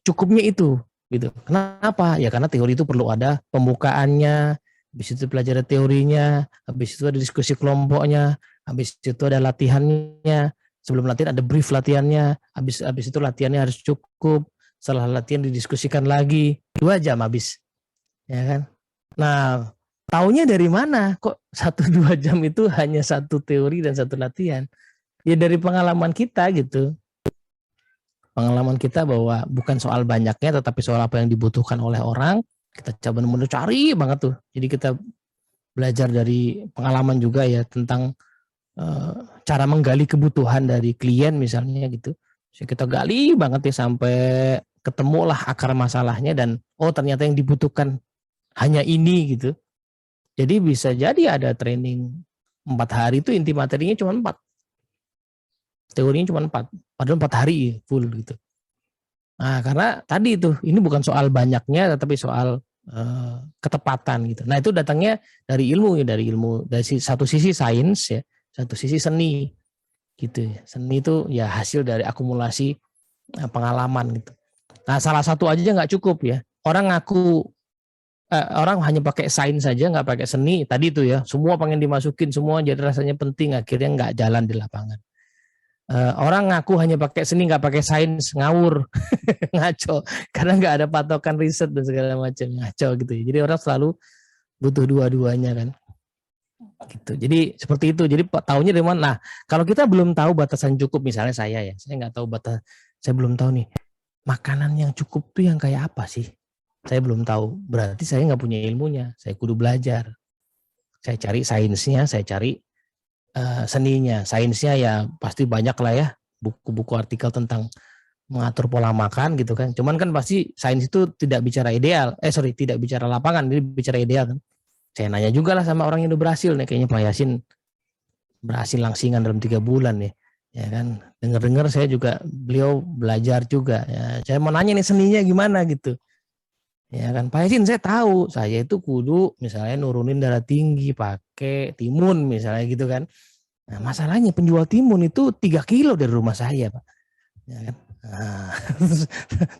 Cukupnya itu gitu. Kenapa? Ya karena teori itu perlu ada pembukaannya, habis itu pelajari teorinya, habis itu ada diskusi kelompoknya, habis itu ada latihannya, sebelum latihan ada brief latihannya, habis itu latihannya harus cukup, setelah latihan didiskusikan lagi, 2 jam habis, ya kan? Nah, taunya dari mana? Kok 1-2 jam itu hanya satu teori dan satu latihan? Ya dari pengalaman kita gitu. Pengalaman kita bahwa bukan soal banyaknya, tetapi soal apa yang dibutuhkan oleh orang. Kita coba cari banget tuh. Jadi kita belajar dari pengalaman juga ya tentang cara menggali kebutuhan dari klien misalnya gitu. Jadi kita gali banget ya sampai ketemulah akar masalahnya dan oh ternyata yang dibutuhkan hanya ini gitu. Jadi bisa jadi ada training 4 hari itu inti materinya cuma 4. Teorinya cuma 4. Padahal 4 hari full gitu. Nah karena tadi itu ini bukan soal banyaknya tetapi soal ketepatan gitu. Nah itu datangnya dari ilmu ya, dari satu sisi sains ya, satu sisi seni gitu ya. Seni itu ya hasil dari akumulasi pengalaman gitu. Nah salah satu aja nggak cukup ya. Orang ngaku orang hanya pakai sains saja nggak pakai seni tadi itu ya. Semua pengen dimasukin semua jadi rasanya penting akhirnya nggak jalan di lapangan. Orang ngaku hanya pakai seni nggak pakai sains ngawur ngaco karena nggak ada patokan riset dan segala macam ngaco gitu ya. Jadi orang selalu butuh dua-duanya kan gitu. Jadi seperti itu. Jadi tahunya dari mana? Nah kalau kita belum tahu batasan cukup misalnya saya nggak tahu saya belum tahu nih makanan yang cukup tuh yang kayak apa sih, saya belum tahu, berarti saya nggak punya ilmunya, saya kudu belajar, saya cari sainsnya, saya cari seninya. Sainsnya ya pasti banyak lah ya, buku-buku artikel tentang mengatur pola makan gitu kan. Cuman kan pasti sains itu tidak bicara ideal, tidak bicara lapangan, ini bicara ideal kan. Saya nanya juga lah sama orang yang udah berhasil nih, kayaknya Pak Yasin berhasil langsingan dalam 3 bulan nih. Ya kan, dengar-dengar saya juga beliau belajar juga ya. Saya mau nanya nih seninya gimana gitu. Ya kan, Pak Yasin saya tahu, saya itu kudu misalnya nurunin darah tinggi pakai timun misalnya gitu kan. Nah, masalahnya penjual timun itu 3 kilo dari rumah saya, Pak. Ya kan? Nah,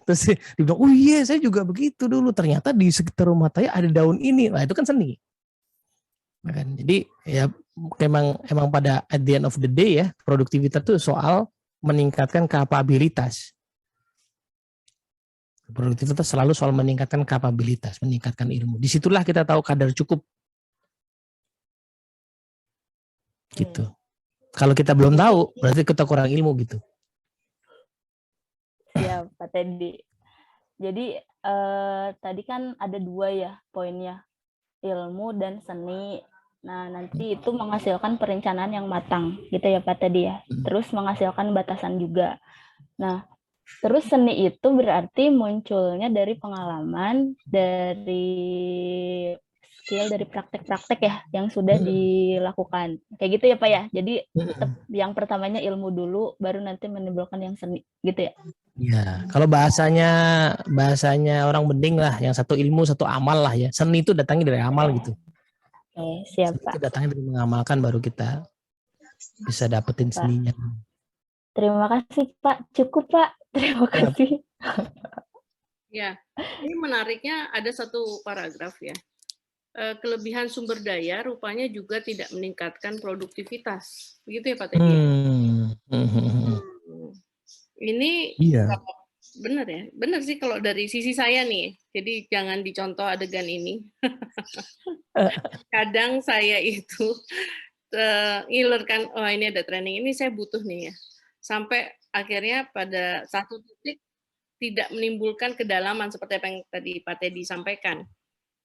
terus dia bilang, oh iya saya juga begitu dulu. Ternyata di sekitar rumah saya ada daun ini. Nah, itu kan seni. Ya kan? Jadi ya emang pada at the end of the day ya, produktivitas itu soal meningkatkan kapabilitas. Produktivitas selalu soal meningkatkan kapabilitas, meningkatkan ilmu. Disitulah kita tahu kadar cukup. Gitu. Kalau kita belum tahu, berarti kita kurang ilmu gitu. Siap, Pak Teddy. Jadi tadi kan ada 2 ya poinnya, ilmu dan seni. Nah, nanti itu menghasilkan perencanaan yang matang, gitu ya Pak Teddy ya. Terus menghasilkan batasan juga. Nah, terus seni itu berarti munculnya dari pengalaman, dari skill, dari praktek-praktek ya yang sudah dilakukan. Kayak gitu ya Pak ya. Jadi yang pertamanya ilmu dulu, baru nanti menimbulkan yang seni, gitu ya. Ya, kalau bahasanya orang bening lah, yang satu ilmu satu amal lah ya. Seni itu datangnya dari amal gitu. Oke, siap Seni Pak. itu datangnya dari mengamalkan, baru kita bisa dapetin Pak. seninya. Terima kasih Pak. Cukup Pak. Terima kasih. Ya, ini menariknya ada satu paragraf ya. Kelebihan sumber daya rupanya juga tidak meningkatkan produktivitas. Begitu ya Pak Teddy? Ini Iya. benar ya, benar sih kalau dari sisi saya nih. Jadi jangan dicontoh adegan ini. Kadang saya itu ngilerkan, oh ini ada training, ini saya butuh nih ya. Sampai akhirnya pada satu titik tidak menimbulkan kedalaman seperti apa yang tadi Pak Teddy sampaikan.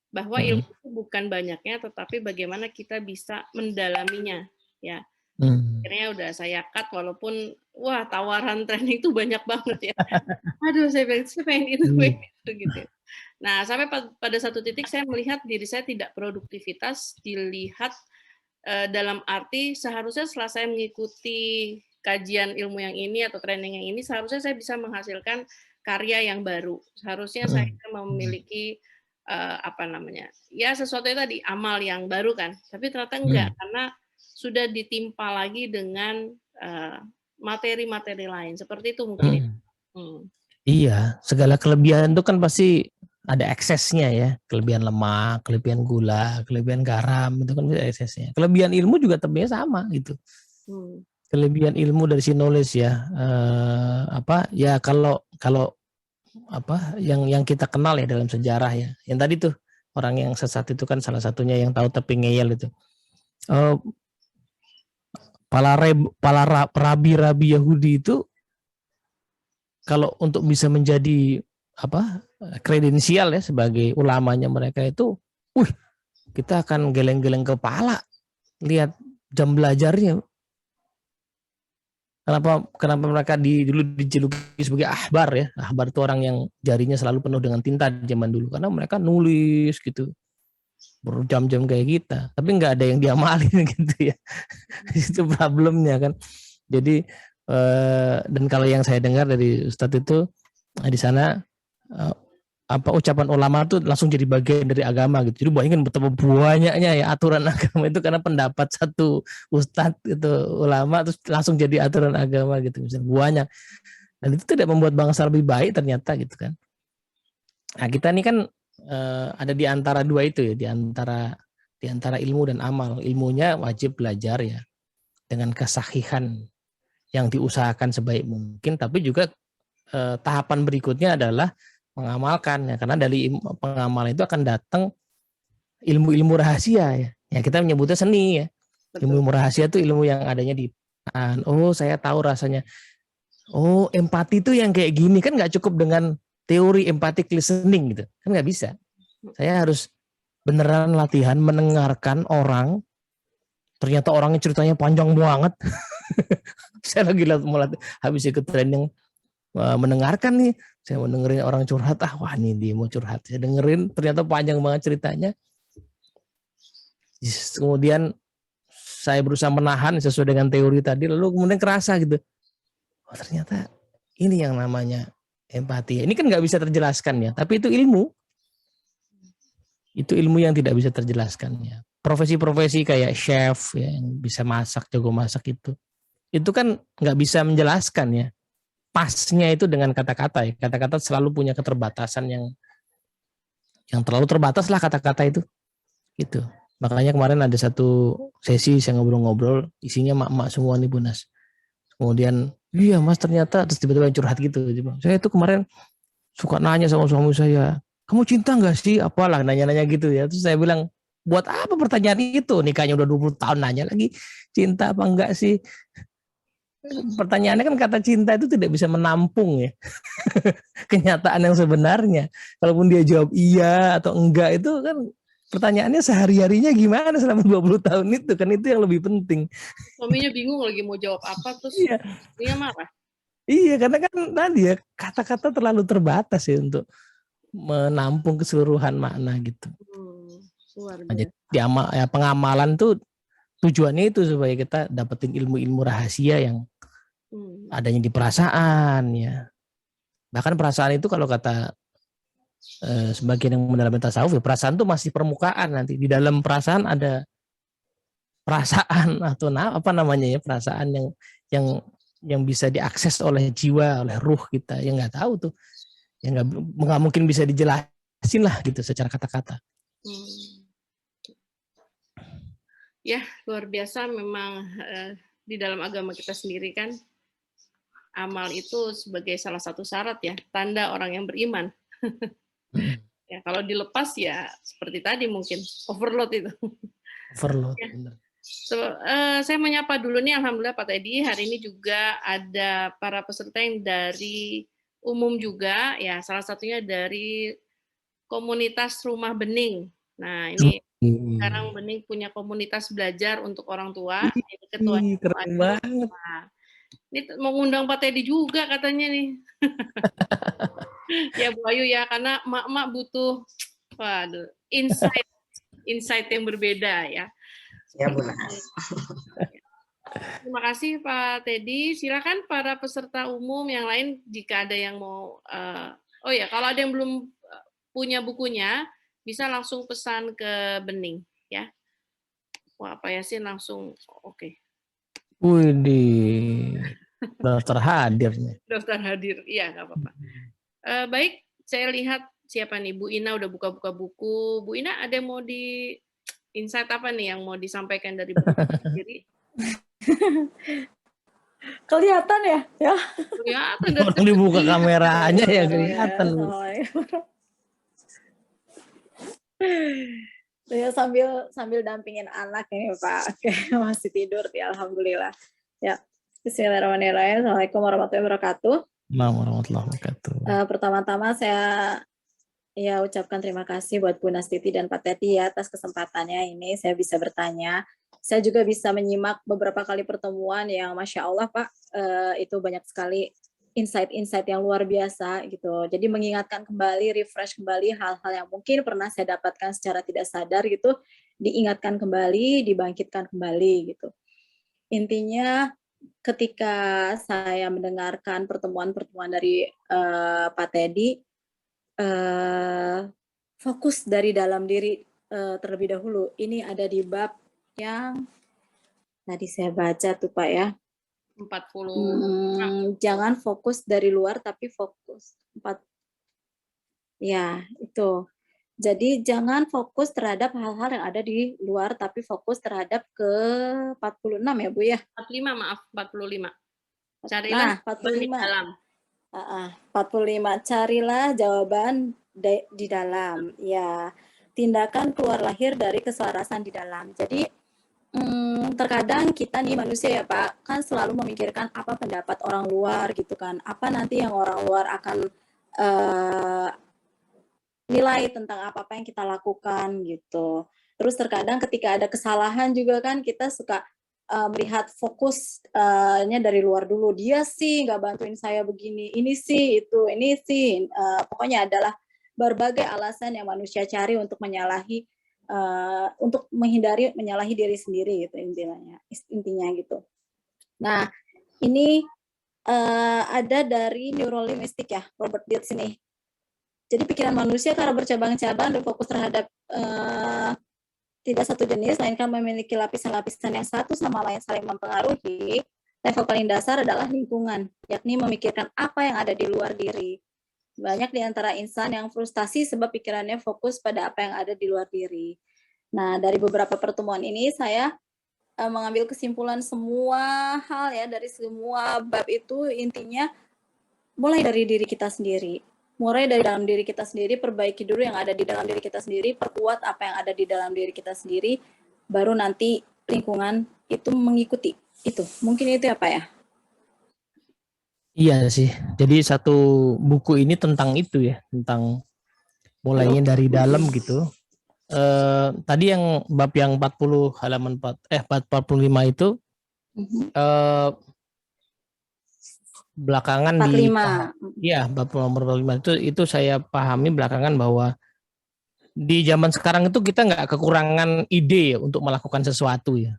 Bahwa ilmu itu bukan banyaknya, tetapi bagaimana kita bisa mendalaminya. Ya. Akhirnya udah saya cut, walaupun wah tawaran training itu banyak banget ya. Aduh, saya pengen itu gitu. Nah, sampai pada satu titik saya melihat diri saya tidak produktivitas, dilihat dalam arti seharusnya setelah saya mengikuti kajian ilmu yang ini atau training yang ini, seharusnya saya bisa menghasilkan karya yang baru. Seharusnya saya memiliki ya sesuatu itu tadi amal yang baru kan. Tapi ternyata enggak, karena sudah ditimpa lagi dengan materi-materi lain. Seperti itu mungkin. Iya, segala kelebihan itu kan pasti ada eksesnya ya. Kelebihan lemak, kelebihan gula, kelebihan garam, itu kan bisa eksesnya. Kelebihan ilmu juga tentunya sama gitu. Kelebihan ilmu dari si knowledge ya. Ya kalau yang kita kenal ya dalam sejarah ya. Yang tadi tuh orang yang sesat itu kan salah satunya yang tahu tepi ngeyel itu. Rabi Yahudi itu kalau untuk bisa menjadi kredensial ya sebagai ulamanya mereka itu, kita akan geleng-geleng kepala lihat jam belajarnya. Kenapa mereka dulu dijuluki sebagai ahbar ya? Ahbar itu orang yang jarinya selalu penuh dengan tinta zaman dulu, karena mereka nulis gitu berjam-jam kayak kita, tapi nggak ada yang diamalin gitu ya. Itu problemnya kan. Jadi dan kalau yang saya dengar dari Ustadz itu di sana ucapan ulama itu langsung jadi bagian dari agama gitu. Jadi bayangin betapa banyaknya ya aturan agama itu karena pendapat satu Ustadz itu ulama terus langsung jadi aturan agama gitu, misalnya banyak. Dan itu tidak membuat bangsa lebih baik ternyata gitu kan. Nah kita ini kan ada di antara dua itu ya, di antara ilmu dan amal. Ilmunya wajib belajar ya dengan kesahihan yang diusahakan sebaik mungkin, tapi juga tahapan berikutnya adalah mengamalkan ya, karena dari pengamalan itu akan datang ilmu-ilmu rahasia ya. Ya kita menyebutnya seni ya. Ilmu rahasia itu ilmu yang adanya di saya tahu rasanya. Oh, empati itu yang kayak gini, kan nggak cukup dengan teori empathic listening gitu, kan nggak bisa. Saya harus beneran latihan mendengarkan orang. Ternyata orangnya ceritanya panjang banget. Saya lagi habis ikut training mendengarkan nih, saya mau dengerin orang curhat, wah ini dia mau curhat, saya dengerin ternyata panjang banget ceritanya. Kemudian saya berusaha menahan sesuai dengan teori tadi, lalu kemudian kerasa gitu, oh ternyata ini yang namanya empati. Ini kan nggak bisa terjelaskan ya, tapi itu ilmu. Itu ilmu yang tidak bisa terjelaskan ya. Profesi-profesi kayak chef ya, yang bisa masak, jago masak itu kan nggak bisa menjelaskan ya. Pasnya itu dengan kata-kata ya. Kata-kata selalu punya keterbatasan yang terlalu terbatas lah kata-kata itu. Gitu. Makanya kemarin ada satu sesi saya ngobrol-ngobrol, isinya mak-mak semua nih Bunas. Kemudian, iya Mas ternyata, terus tiba-tiba curhat gitu. Saya itu kemarin suka nanya sama suami saya, kamu cinta nggak sih? Apalah nanya-nanya gitu ya. Terus saya bilang, buat apa pertanyaan itu? Nikahnya udah 20 tahun nanya lagi, cinta apa enggak sih? Pertanyaannya kan kata cinta itu tidak bisa menampung ya kenyataan yang sebenarnya. Kalaupun dia jawab iya atau enggak itu kan pertanyaannya sehari-harinya gimana selama 20 tahun itu kan, itu yang lebih penting. Suaminya bingung lagi mau jawab apa, terus Iya. dia marah. Iya, karena kan tadi ya kata-kata terlalu terbatas ya untuk menampung keseluruhan makna gitu. Luar Nah, jadi biasa. pengamalan tuh tujuannya itu supaya kita dapetin ilmu-ilmu rahasia yang adanya di perasaan ya. Bahkan perasaan itu kalau kata sebagian yang mendalami tasawuf ya, perasaan itu masih permukaan, nanti di dalam perasaan ada perasaan atau apa namanya ya, perasaan yang bisa diakses oleh jiwa, oleh ruh kita, yang nggak tahu tuh, yang nggak mungkin bisa dijelasin lah gitu secara kata-kata. Ya, luar biasa memang di dalam agama kita sendiri kan, amal itu sebagai salah satu syarat ya, tanda orang yang beriman. Ya, kalau dilepas ya seperti tadi mungkin overload itu. Overload. Ya. Saya menyapa dulu nih, alhamdulillah Pak Teddy, hari ini juga ada para peserta yang dari umum juga, ya salah satunya dari komunitas Rumah Bening. Nah ini sekarang Bening punya komunitas belajar untuk orang tua. Ini ketuanya keren banget. Nah, ini mau ngundang Pak Teddy juga katanya nih. Ya Bu Ayu ya, karena emak-emak butuh insight yang berbeda ya. Ya Bu Nas. Terima kasih Pak Teddy. Silakan para peserta umum yang lain jika ada yang mau. Oh ya, kalau ada yang belum punya bukunya, bisa langsung pesan ke Bening ya. Wah, Pak Yasin langsung oke. Widih, daftar hadir nih. Daftar hadir, iya nggak apa-apa. Baik, saya lihat siapa nih, Bu Ina udah buka-buka buku. Bu Ina ada yang mau di insight apa nih yang mau disampaikan dari buku sendiri? Kelihatan ya? Ya. Kelihatan. Orang dibuka kameranya ya kelihatan. Saya sambil dampingin anak ini Pak. Oke, masih tidur ya, alhamdulillah. Ya. Bismillahirrahmanirrahim. Assalamualaikum warahmatullahi wabarakatuh. Warahmatullahi wabarakatuh. Pertama-tama saya ucapkan terima kasih buat Bu Nastiti dan Pak Teddy ya atas kesempatannya ini saya bisa bertanya. Saya juga bisa menyimak beberapa kali pertemuan yang Masya Allah Pak, itu banyak sekali insight-insight yang luar biasa gitu. Jadi mengingatkan kembali, refresh kembali hal-hal yang mungkin pernah saya dapatkan secara tidak sadar gitu, diingatkan kembali, dibangkitkan kembali gitu. Intinya ketika saya mendengarkan pertemuan-pertemuan dari Pak Teddy, fokus dari dalam diri terlebih dahulu. Ini ada di bab yang tadi saya baca tuh Pak ya. 40. Jangan fokus dari luar tapi fokus. Ya, itu. Jadi jangan fokus terhadap hal-hal yang ada di luar tapi fokus terhadap ke 46 ya Bu ya. 45 maaf, 45. Carilah 45 di dalam. 45 carilah jawaban di dalam. Ya, tindakan keluar lahir dari keselarasan di dalam. Jadi terkadang kita nih manusia ya Pak, kan selalu memikirkan apa pendapat orang luar gitu kan. Apa nanti yang orang luar akan nilai tentang apa-apa yang kita lakukan gitu. Terus terkadang ketika ada kesalahan juga kan kita suka melihat fokusnya dari luar dulu. Dia sih nggak bantuin saya begini, ini sih itu, ini sih. Pokoknya adalah berbagai alasan yang manusia cari untuk menyalahi untuk menghindari menyalahi diri sendiri gitu intinya gitu. Nah, ini ada dari neurolinguistik ya, Robert Dilts ini. Jadi pikiran manusia karena bercabang-cabang dan fokus terhadap tidak satu jenis, melainkan memiliki lapisan-lapisan yang satu sama lain saling mempengaruhi. Level paling dasar adalah lingkungan, yakni memikirkan apa yang ada di luar diri. Banyak di antara insan yang frustasi sebab pikirannya fokus pada apa yang ada di luar diri. Nah, dari beberapa pertemuan ini saya mengambil kesimpulan semua hal ya, dari semua bab itu intinya mulai dari diri kita sendiri. Mulai dari dalam diri kita sendiri, perbaiki dulu yang ada di dalam diri kita sendiri, perkuat apa yang ada di dalam diri kita sendiri, baru nanti lingkungan itu mengikuti. Itu, mungkin itu apa ya? Iya sih. Jadi satu buku ini tentang itu ya, tentang mulainya dari dalam gitu. Tadi yang bab yang 40 halaman 45 itu belakangan 45. bab nomor 45 itu saya pahami belakangan bahwa di zaman sekarang itu kita nggak kekurangan ide ya untuk melakukan sesuatu ya.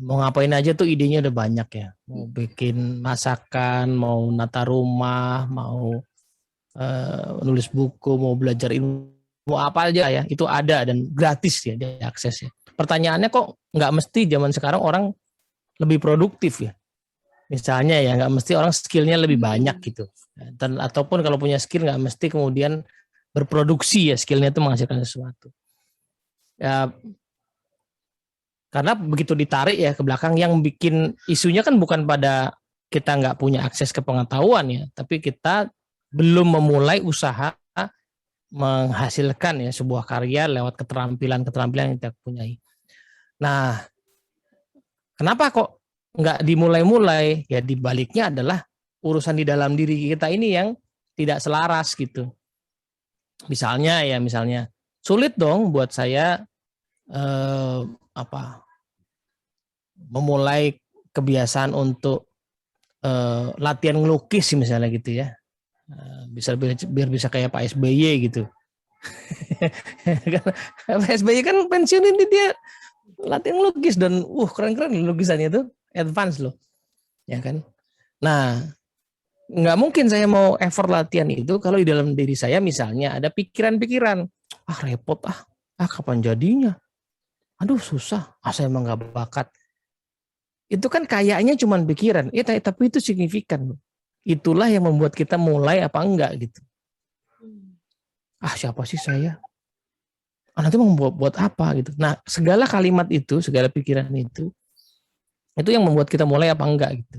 Mau ngapain aja tuh idenya udah banyak ya. Mau bikin masakan, mau nata rumah, mau nulis buku, mau belajar ilmu apa aja ya, itu ada dan gratis ya diakses ya. Pertanyaannya kok nggak mesti zaman sekarang orang lebih produktif ya. Misalnya ya nggak mesti orang skillnya lebih banyak gitu. Dan ataupun kalau punya skill nggak mesti kemudian berproduksi ya, skillnya itu menghasilkan sesuatu. Ya, karena begitu ditarik ya ke belakang, yang bikin isunya kan bukan pada kita nggak punya akses ke pengetahuan ya, tapi kita belum memulai usaha menghasilkan ya sebuah karya lewat keterampilan yang kita punyai. Nah, kenapa kok nggak dimulai-mulai? Ya dibaliknya adalah urusan di dalam diri kita ini yang tidak selaras gitu. Misalnya sulit dong buat saya memulai kebiasaan untuk latihan ngelukis misalnya gitu ya. Biar bisa kayak Pak SBY gitu. Pak SBY kan pensiun ini dia latihan lukis dan keren-keren lukisannya itu, advance loh. Ya kan? Nah, nggak mungkin saya mau effort latihan itu kalau di dalam diri saya misalnya ada pikiran-pikiran, repot kapan jadinya? Aduh susah, saya emang nggak bakat. Itu kan kayaknya cuma pikiran, tapi itu signifikan. Itulah yang membuat kita mulai apa enggak gitu. Siapa sih saya? Nanti mau buat apa gitu. Nah, segala kalimat itu, segala pikiran itu yang membuat kita mulai apa enggak gitu.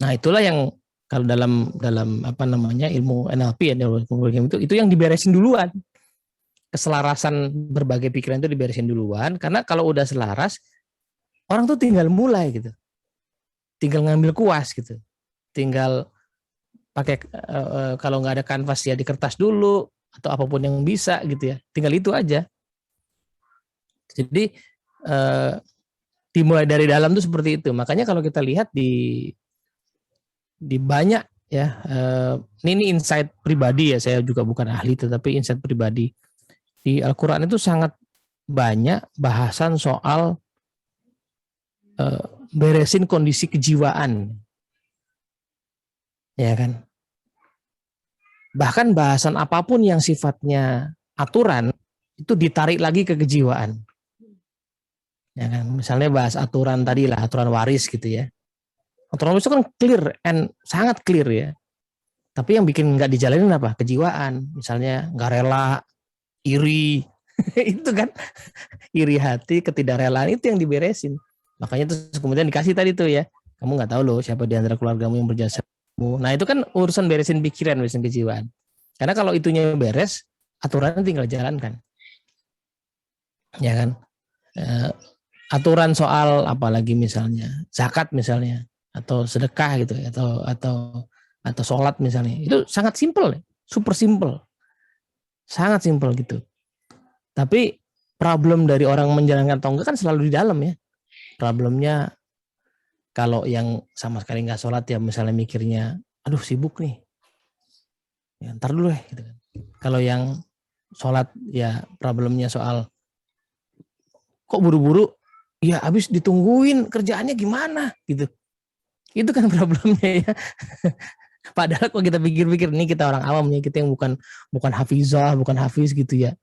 Nah, itulah yang kalau dalam ilmu NLP ya, itu yang diberesin duluan. Keselarasan berbagai pikiran itu diberesin duluan, karena kalau udah selaras, orang tuh tinggal mulai gitu. Tinggal ngambil kuas gitu. Tinggal pakai kalau nggak ada kanvas ya di kertas dulu atau apapun yang bisa gitu ya. Tinggal itu aja. Jadi dimulai dari dalam tuh seperti itu. Makanya kalau kita lihat di banyak ya, ini insight pribadi ya, saya juga bukan ahli tetapi insight pribadi. Di Al-Qur'an itu sangat banyak bahasan soal beresin kondisi kejiwaan. Ya kan? Bahkan bahasan apapun yang sifatnya aturan itu ditarik lagi ke kejiwaan. Ya kan? Misalnya bahas aturan tadi lah, aturan waris gitu ya. Aturan waris itu kan clear and sangat clear ya. Tapi yang bikin nggak dijalanin apa? Kejiwaan. Misalnya nggak rela, iri, itu kan iri hati, ketidakrelaan itu yang diberesin. Makanya terus kemudian dikasih tadi tuh ya, kamu nggak tahu loh siapa di antara keluargamu yang berjasa. Nah itu kan urusan beresin pikiran, beresin kejiwaan. Karena kalau itunya beres, aturannya tinggal jalankan. Ya kan? Aturan soal apalagi misalnya zakat misalnya, atau sedekah gitu, atau sholat misalnya, itu sangat simpel, super simpel, sangat simpel gitu. Tapi problem dari orang menjalankan atau enggak kan selalu di dalam ya. Problemnya kalau yang sama sekali nggak sholat ya misalnya mikirnya, aduh sibuk nih, ya, ntar dulu gitu kan. Kalau yang sholat ya problemnya soal kok buru-buru, ya habis ditungguin kerjaannya gimana gitu. Itu kan problemnya ya. Padahal kalau kita pikir-pikir, nih kita orang awam ya, kita yang bukan hafizah, bukan hafiz gitu ya.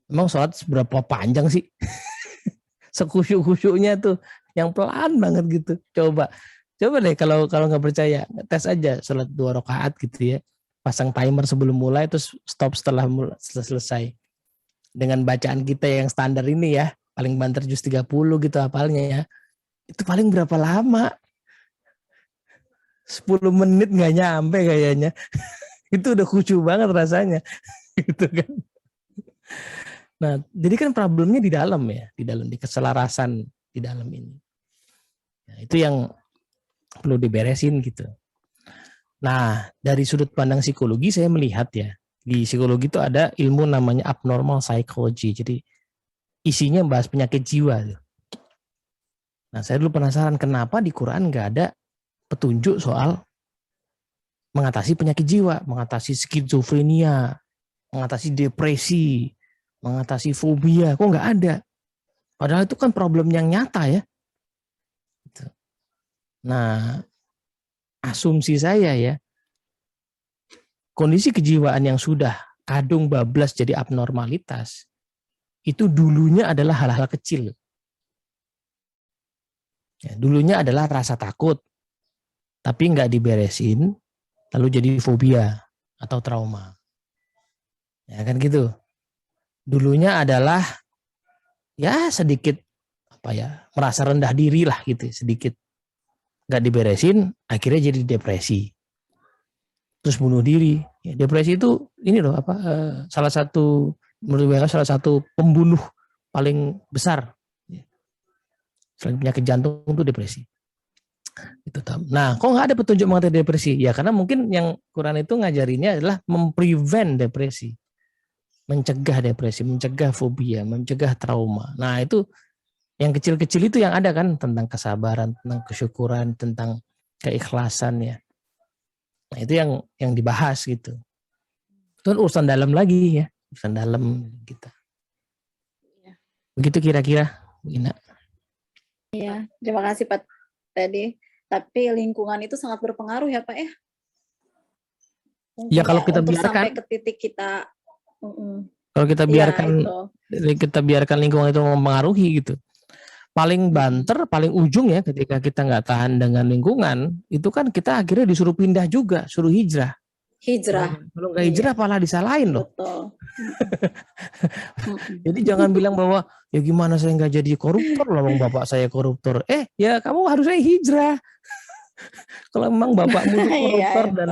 Emang sholat seberapa panjang sih? Sekusyuk-kusyuknya tuh yang pelan banget gitu. Coba deh kalau nggak percaya, tes aja sholat 2 rakaat gitu ya. Pasang timer sebelum mulai, terus stop setelah selesai. Dengan bacaan kita yang standar ini ya, paling banter juz 30 gitu hafalnya ya. Itu paling berapa lama? 10 menit nggak nyampe kayaknya. Itu udah khusyuk banget rasanya. Gitu kan. Nah, jadi kan problemnya di dalam ya, di keselarasan di dalam ini. Nah, itu yang perlu diberesin gitu. Nah, dari sudut pandang psikologi saya melihat ya, di psikologi itu ada ilmu namanya abnormal psychology. Jadi isinya bahas penyakit jiwa. Nah, saya dulu penasaran kenapa di Quran nggak ada petunjuk soal mengatasi penyakit jiwa, mengatasi skizofrenia, mengatasi depresi, mengatasi fobia, kok nggak ada? Padahal itu kan problem yang nyata ya. Nah, asumsi saya ya, kondisi kejiwaan yang sudah kadung bablas jadi abnormalitas, itu dulunya adalah hal-hal kecil. Ya, dulunya adalah rasa takut, tapi nggak diberesin, lalu jadi fobia atau trauma. Ya kan gitu. Dulunya adalah ya sedikit merasa rendah diri lah gitu, sedikit nggak diberesin, akhirnya jadi depresi, terus bunuh diri. Ya, depresi itu ini loh salah satu pembunuh paling besar. Selain penyakit jantung itu depresi. Itu. Nah, kok nggak ada petunjuk mengenai depresi? Ya karena mungkin yang Quran itu ngajarinnya adalah memprevent depresi. Mencegah depresi, mencegah fobia, mencegah trauma. Nah itu yang kecil-kecil itu yang ada kan, tentang kesabaran, tentang kesyukuran, tentang keikhlasan ya. Nah itu yang dibahas gitu. Itu kan urusan dalam lagi ya, urusan dalam kita. Begitu kira-kira, Bu Ina. Iya, terima kasih Pak Teddy. Tapi lingkungan itu sangat berpengaruh ya Pak ya. Mungkin Ya kalau kita untuk biarkan, sampai ke titik kita. kalau kita Ya, biarkan lingkungan itu mempengaruhi gitu. Paling banter, paling ujung ya ketika kita nggak tahan dengan lingkungan, itu kan kita akhirnya disuruh pindah juga, suruh hijrah. hijrah. Kalau nggak hijrah malah disalahin loh. Betul. Jadi jangan bilang bahwa ya gimana saya nggak jadi koruptor loh, bapak saya koruptor. Ya kamu harusnya hijrah. Kalau memang bapakmu itu koruptor dan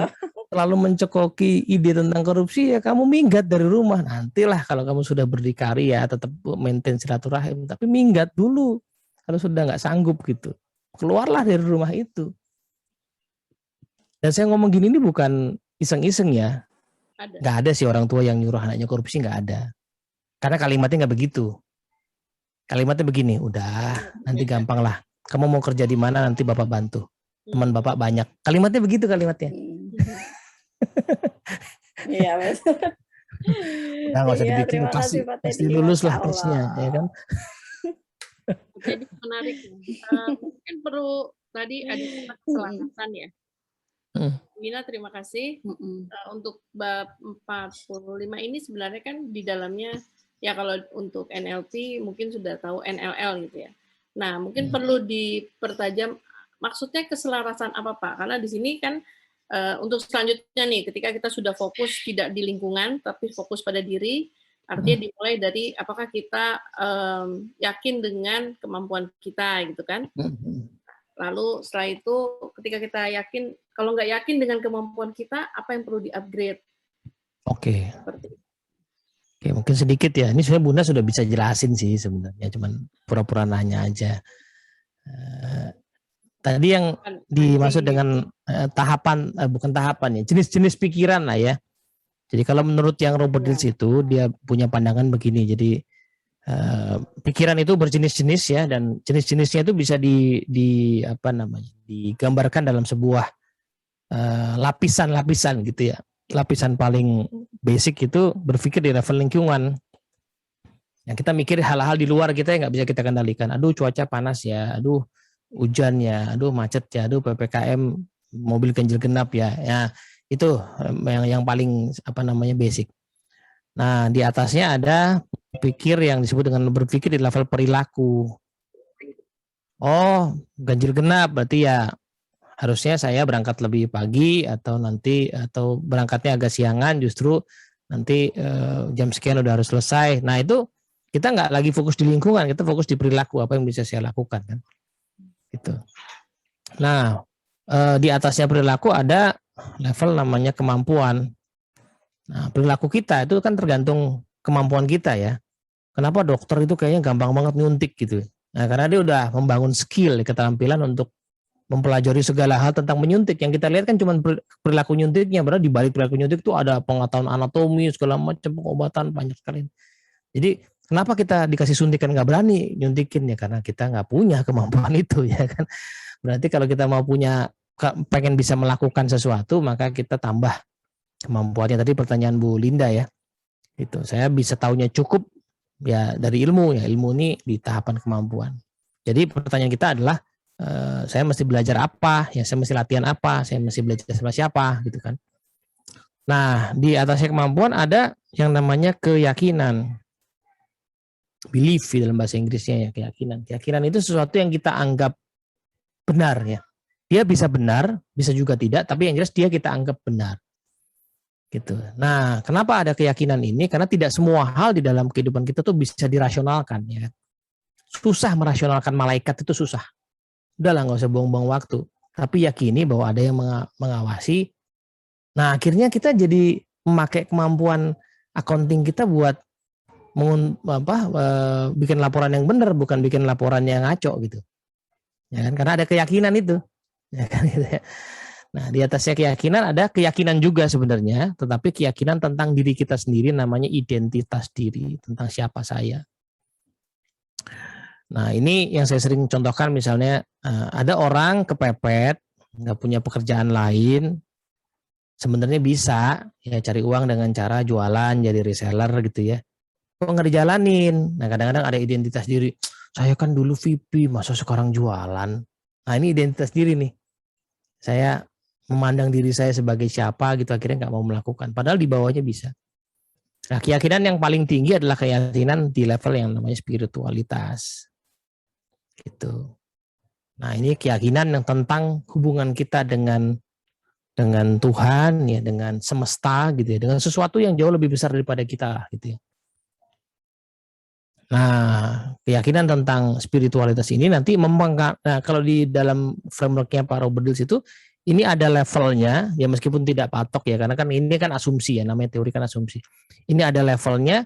selalu mencekoki ide tentang korupsi, ya kamu minggat dari rumah. Nantilah kalau kamu sudah berdikari ya tetap maintain silaturahim, tapi minggat dulu. Kalau sudah nggak sanggup gitu, keluarlah dari rumah itu. Dan saya ngomong gini ini bukan iseng-iseng ya. Nggak ada sih orang tua yang nyuruh anaknya korupsi, nggak ada. Karena kalimatnya nggak begitu. Kalimatnya begini, udah nanti gampang lah. Kamu mau kerja di mana nanti bapak bantu. Teman bapak banyak. Kalimatnya begitu kalimatnya. Iya betul. Udah nggak usah Iya, dibikin, terima kasih, Pak pasti Teddy. lulus Masya lah tesnya, Allah. ya kan? Jadi menarik. Mungkin perlu tadi ada keselarasan ya. Mina, terima kasih. Untuk bab 45 ini sebenarnya kan di dalamnya, ya kalau untuk NLP mungkin sudah tahu NLL gitu ya. Nah, mungkin perlu dipertajam maksudnya keselarasan apa Pak? Karena di sini kan untuk selanjutnya nih, ketika kita sudah fokus tidak di lingkungan, tapi fokus pada diri, artinya dimulai dari apakah kita yakin dengan kemampuan kita gitu kan. Lalu setelah itu ketika kita yakin, kalau nggak yakin dengan kemampuan kita, apa yang perlu di-upgrade? Oke, mungkin sedikit ya. Ini sebenarnya Bunda sudah bisa jelasin sih sebenarnya, cuman pura-pura nanya aja. Tadi yang dimaksud dengan tahapan, bukan tahapan ya, jenis-jenis pikiran lah ya. Jadi kalau menurut yang Robert Dills itu, dia punya pandangan begini. Jadi pikiran itu berjenis-jenis ya, dan jenis-jenisnya itu bisa digambarkan dalam sebuah lapisan-lapisan gitu ya. Lapisan paling basic itu berpikir di level lingkungan. Yang kita mikir hal-hal di luar kita yang nggak bisa kita kendalikan. Aduh cuaca panas ya, aduh hujan ya, aduh macet ya, aduh PPKM mobil ganjil genap ya. Ya itu yang paling basic. Nah di atasnya ada pikir yang disebut dengan berpikir di level perilaku. Oh ganjil genap berarti ya harusnya saya berangkat lebih pagi atau berangkatnya agak siangan, justru nanti jam sekian udah harus selesai. Nah itu kita nggak lagi fokus di lingkungan, kita fokus di perilaku, apa yang bisa saya lakukan kan. Gitu. Nah di atasnya perilaku ada level namanya kemampuan. Nah perilaku kita itu kan tergantung kemampuan kita ya. Kenapa dokter itu kayaknya gampang banget nyuntik gitu. Nah karena dia udah membangun skill, keterampilan untuk mempelajari segala hal tentang menyuntik. Yang kita lihat kan cuma perilaku nyuntiknya, padahal di balik perilaku nyuntik itu ada pengetahuan anatomi, segala macam pengobatan banyak sekali. Jadi kenapa kita dikasih suntikan nggak berani nyuntikin ya? Karena kita nggak punya kemampuan itu ya kan. Berarti kalau kita mau pengen bisa melakukan sesuatu, maka kita tambah kemampuannya. Tadi pertanyaan Bu Linda ya, itu saya bisa taunya cukup ya dari ilmu ya. Ilmu ini di tahapan kemampuan. Jadi pertanyaan kita adalah saya mesti belajar apa, ya saya mesti latihan apa, saya mesti belajar sama siapa gitu kan. Nah di atasnya kemampuan ada yang namanya keyakinan, belief di dalam bahasa Inggrisnya ya, keyakinan. Keyakinan itu sesuatu yang kita anggap benar ya. Dia bisa benar, bisa juga tidak, tapi yang jelas dia kita anggap benar. Gitu. Nah, kenapa ada keyakinan ini? Karena tidak semua hal di dalam kehidupan kita tuh bisa dirasionalkan ya. Susah merasionalkan malaikat, itu susah. Udahlah nggak usah buang-buang waktu. Tapi yakini bahwa ada yang mengawasi. Nah akhirnya kita jadi memakai kemampuan accounting kita buat bikin laporan yang benar, bukan bikin laporan yang ngaco gitu. Ya kan? Karena ada keyakinan itu. Ya kan? Nah di atasnya keyakinan ada keyakinan juga sebenarnya, tetapi keyakinan tentang diri kita sendiri, namanya identitas diri, tentang siapa saya. Nah ini yang saya sering contohkan, misalnya ada orang kepepet, nggak punya pekerjaan lain, sebenarnya bisa ya cari uang dengan cara jualan, jadi reseller gitu ya. Kok nggak dijalanin? Nah kadang-kadang ada identitas diri, saya kan dulu VP, masa sekarang jualan. Nah ini identitas diri nih, saya memandang diri saya sebagai siapa gitu, akhirnya nggak mau melakukan, padahal di bawahnya bisa. Nah keyakinan yang paling tinggi adalah keyakinan di level yang namanya spiritualitas. Gitu. Nah ini keyakinan yang tentang hubungan kita dengan Tuhan ya, dengan semesta gitu ya, dengan sesuatu yang jauh lebih besar daripada kita gitu ya. Nah keyakinan tentang spiritualitas ini nanti kalau di dalam frameworknya Pak Robert Dills itu ini ada levelnya ya, meskipun tidak patok ya, karena kan ini kan asumsi ya, namanya teori kan asumsi. Ini ada levelnya.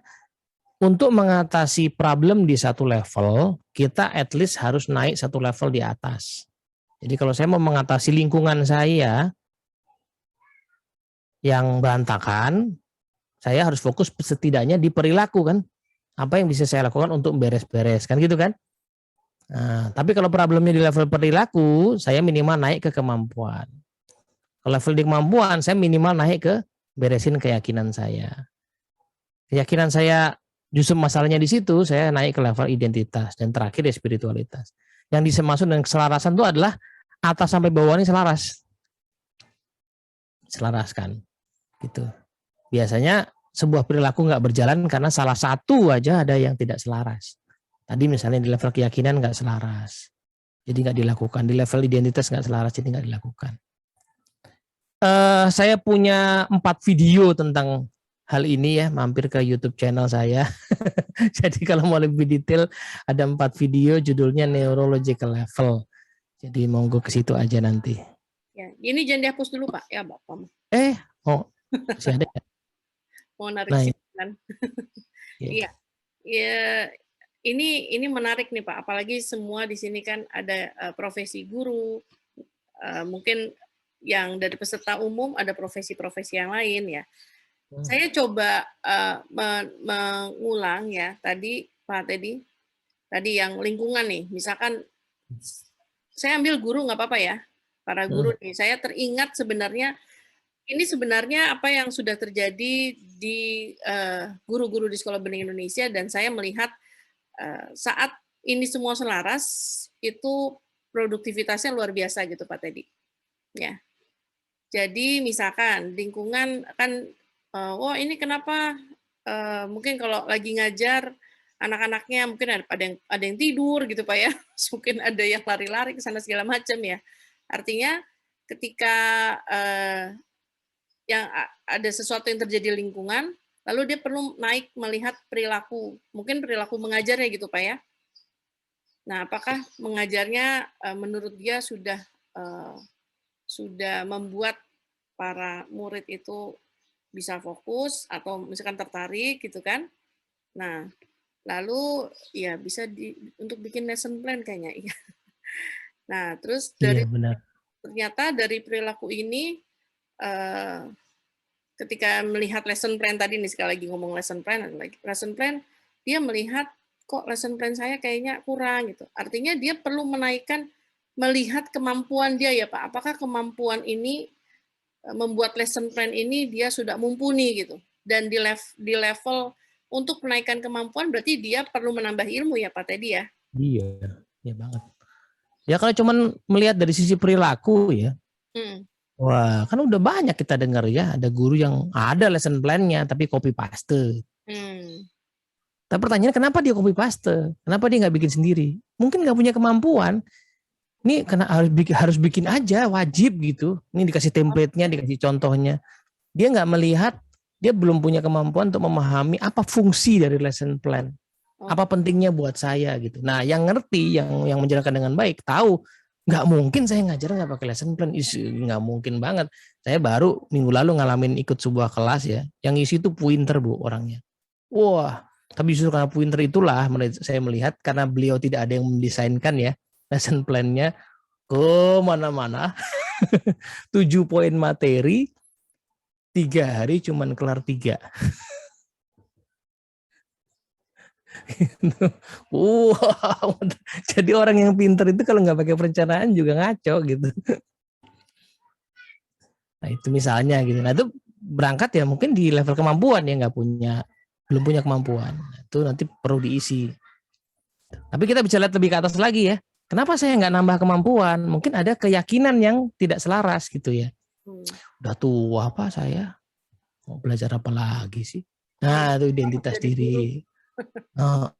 Untuk mengatasi problem di satu level, kita at least harus naik satu level di atas. Jadi kalau saya mau mengatasi lingkungan saya yang berantakan, saya harus fokus setidaknya di perilaku kan. Apa yang bisa saya lakukan untuk beres-beres kan gitu kan. Nah, tapi kalau problemnya di level perilaku, saya minimal naik ke kemampuan. Kalau level di kemampuan, saya minimal naik ke beresin keyakinan saya. Keyakinan saya justru masalahnya di situ, saya naik ke level identitas, dan terakhir ya spiritualitas. Yang dimaksud dengan keselarasan itu adalah atas sampai bawah ini selaras. Selaraskan. Gitu. Biasanya sebuah perilaku nggak berjalan karena salah satu aja ada yang tidak selaras. Tadi misalnya di level keyakinan nggak selaras, jadi nggak dilakukan. Di level identitas nggak selaras, jadi nggak dilakukan. Saya punya 4 video tentang hal ini ya, mampir ke YouTube channel saya. Jadi kalau mau lebih detail ada 4 video, judulnya Neurological Level. Jadi monggo ke situ aja nanti. Ya, ini jangan dihapus dulu Pak, ya Bapak. Masih ada ya? Mau narik Nah, kan? Iya. Ya, ini menarik nih Pak, apalagi semua di sini kan ada profesi guru, mungkin yang dari peserta umum ada profesi-profesi yang lain ya. Saya coba mengulang ya tadi Pak Teddy, tadi yang lingkungan nih, misalkan saya ambil guru nggak apa-apa ya, para guru nih, saya teringat sebenarnya ini sebenarnya apa yang sudah terjadi di guru-guru di Sekolah Bening Indonesia, dan saya melihat saat ini semua selaras, itu produktivitasnya luar biasa gitu Pak Teddy. Ya. Jadi misalkan lingkungan kan, oh ini kenapa mungkin kalau lagi ngajar anak-anaknya mungkin ada yang tidur gitu Pak ya, mungkin ada yang lari-lari ke sana segala macam ya. Artinya ketika yang ada sesuatu yang terjadi di lingkungan, lalu dia perlu naik melihat perilaku, mungkin perilaku mengajarnya gitu Pak ya. Nah, apakah mengajarnya menurut dia sudah membuat para murid itu bisa fokus atau misalkan tertarik gitu kan? Nah, lalu ya bisa untuk bikin lesson plan kayaknya. Nah, terus dari benar. ternyata dari perilaku ini ketika melihat lesson plan tadi nih, sekali lagi ngomong lesson plan dia melihat kok lesson plan saya kayaknya kurang gitu. Artinya dia perlu melihat kemampuan dia ya Pak. Apakah kemampuan ini membuat lesson plan ini dia sudah mumpuni gitu. Dan di level untuk menaikkan kemampuan berarti dia perlu menambah ilmu ya Pak Teddy ya. Iya, ya banget. Ya kalau cuman melihat dari sisi perilaku ya, wah kan udah banyak kita dengar ya, ada guru yang ada lesson plan-nya tapi copy paste. Tapi pertanyaannya kenapa dia copy paste? Kenapa dia nggak bikin sendiri? Mungkin nggak punya kemampuan. Ini karena harus bikin aja, wajib gitu. Ini dikasih template-nya, dikasih contohnya. Dia nggak melihat, dia belum punya kemampuan untuk memahami apa fungsi dari lesson plan. Apa pentingnya buat saya gitu. Nah, yang ngerti, yang menjalankan dengan baik, tahu nggak mungkin saya ngajar nggak pakai lesson plan, nggak mungkin banget. Saya baru minggu lalu ngalamin ikut sebuah kelas ya, yang isi itu pointer Bu orangnya. Wah, tapi justru karena pointer itulah saya melihat karena beliau tidak ada yang mendesainkan ya lesson plan-nya ke mana-mana. 7 poin materi, 3 hari cuman kelar 3. Wow, jadi orang yang pinter itu kalau nggak pakai perencanaan juga ngaco gitu. Nah itu misalnya gitu. Nah itu berangkat ya mungkin di level kemampuan ya belum punya kemampuan. Nah, itu nanti perlu diisi. Tapi kita bisa lihat lebih ke atas lagi ya. Kenapa saya nggak nambah kemampuan? Mungkin ada keyakinan yang tidak selaras gitu ya. Udah tua Pak saya, mau belajar apa lagi sih? Nah itu identitas diri. Ya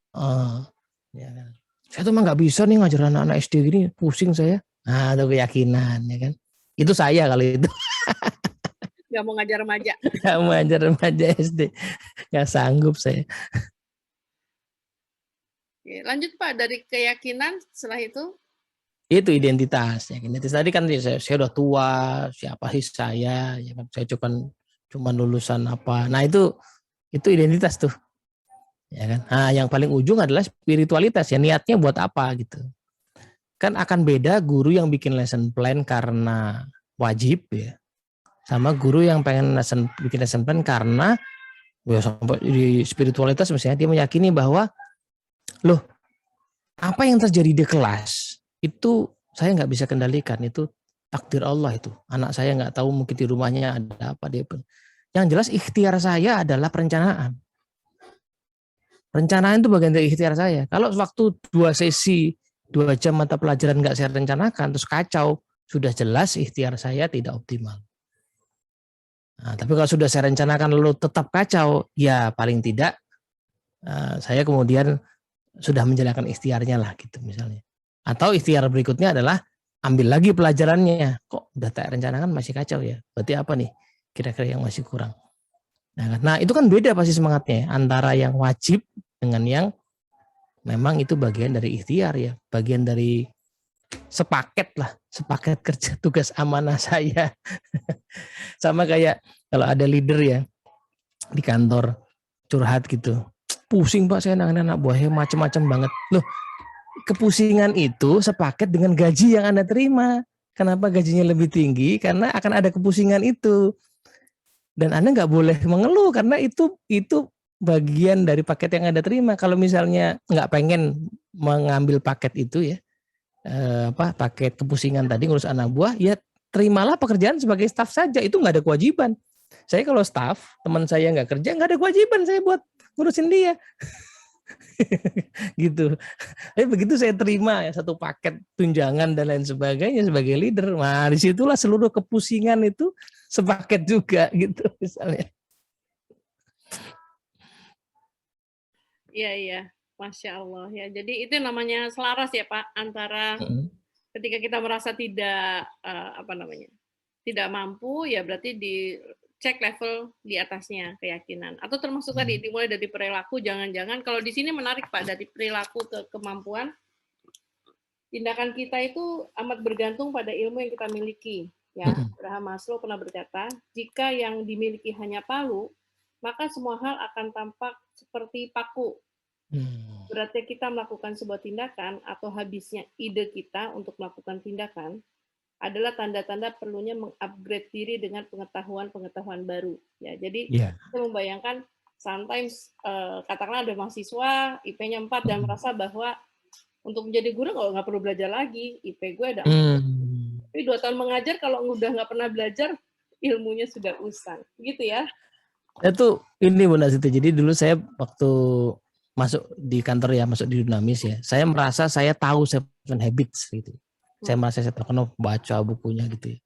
kan. Saya tuh emang nggak bisa nih ngajar anak-anak SD gini, pusing saya. Nah itu keyakinan ya kan. Itu saya kalau itu. Nggak mau ngajar remaja. Nggak mau ngajar remaja SD, nggak sanggup saya. Lanjut Pak, dari keyakinan setelah itu? Itu identitas. Ya. Identitas tadi kan saya udah tua, siapa sih saya? Ya kan, saya cuma lulusan apa? Nah itu identitas tuh. Ya kan. Nah yang paling ujung adalah spiritualitas ya, niatnya buat apa gitu. Kan akan beda guru yang bikin lesson plan karena wajib ya, sama guru yang pengen bikin lesson plan karena ya sampai di spiritualitas misalnya dia meyakini bahwa loh apa yang terjadi di kelas itu saya nggak bisa kendalikan, itu takdir Allah itu. Anak saya nggak tahu mungkin di rumahnya ada apa dia pun. Yang jelas ikhtiar saya adalah perencanaan. Perencanaan itu bagian dari ikhtiar saya. Kalau waktu 2 sesi 2 jam mata pelajaran nggak saya rencanakan terus kacau, sudah jelas ikhtiar saya tidak optimal. Nah, tapi kalau sudah saya rencanakan lalu tetap kacau, ya paling tidak saya kemudian sudah menjalankan ikhtiarnya lah gitu misalnya. Atau ikhtiar berikutnya adalah ambil lagi pelajarannya. Kok udah tak rencanakan masih kacau ya? Berarti apa nih kira-kira yang masih kurang? Nah itu kan beda pasti semangatnya antara yang wajib dengan yang memang itu bagian dari ikhtiar ya, bagian dari sepaket kerja tugas amanah saya. Sama kayak kalau ada leader ya di kantor curhat gitu, pusing Pak saya nanganin anak buahnya macam-macam banget. Loh kepusingan itu sepaket dengan gaji yang Anda terima. Kenapa gajinya lebih tinggi? Karena akan ada kepusingan itu. Dan Anda nggak boleh mengeluh karena itu bagian dari paket yang Anda terima. Kalau misalnya nggak pengen mengambil paket itu ya, paket kepusingan tadi ngurus anak buah, ya terimalah pekerjaan sebagai staf saja, itu nggak ada kewajiban. Saya kalau staf, teman saya nggak kerja, nggak ada kewajiban saya buat ngurusin dia. Gitu. Tapi begitu saya terima ya satu paket tunjangan dan lain sebagainya sebagai leader, nah disitulah seluruh kepusingan itu sepaket juga gitu misalnya. Iya, iya. Masya Allah ya. Jadi itu namanya selaras ya Pak antara ketika kita merasa tidak tidak mampu ya berarti dicek level di atasnya keyakinan. Atau termasuk tadi dimulai dari perilaku, jangan-jangan kalau di sini menarik Pak dari perilaku ke kemampuan, tindakan kita itu amat bergantung pada ilmu yang kita miliki. Ya, Abraham Maslow pernah berkata, jika yang dimiliki hanya palu, maka semua hal akan tampak seperti paku. Berarti kita melakukan sebuah tindakan atau habisnya ide kita untuk melakukan tindakan adalah tanda-tanda perlunya mengupgrade diri dengan pengetahuan-pengetahuan baru. Ya, jadi saya membayangkan sometimes katakanlah ada mahasiswa IP-nya 4 dan merasa bahwa untuk menjadi guru nggak perlu belajar lagi, IP gue ada 4. Tapi 2 tahun mengajar kalau udah nggak pernah belajar ilmunya sudah usang, gitu ya? Itu ini Bu Nasiti. Jadi dulu saya waktu masuk di kantor ya, masuk di Dunamis ya, saya merasa saya tahu 7 Habits gitu. Saya merasa saya terkenal baca bukunya gitu ya.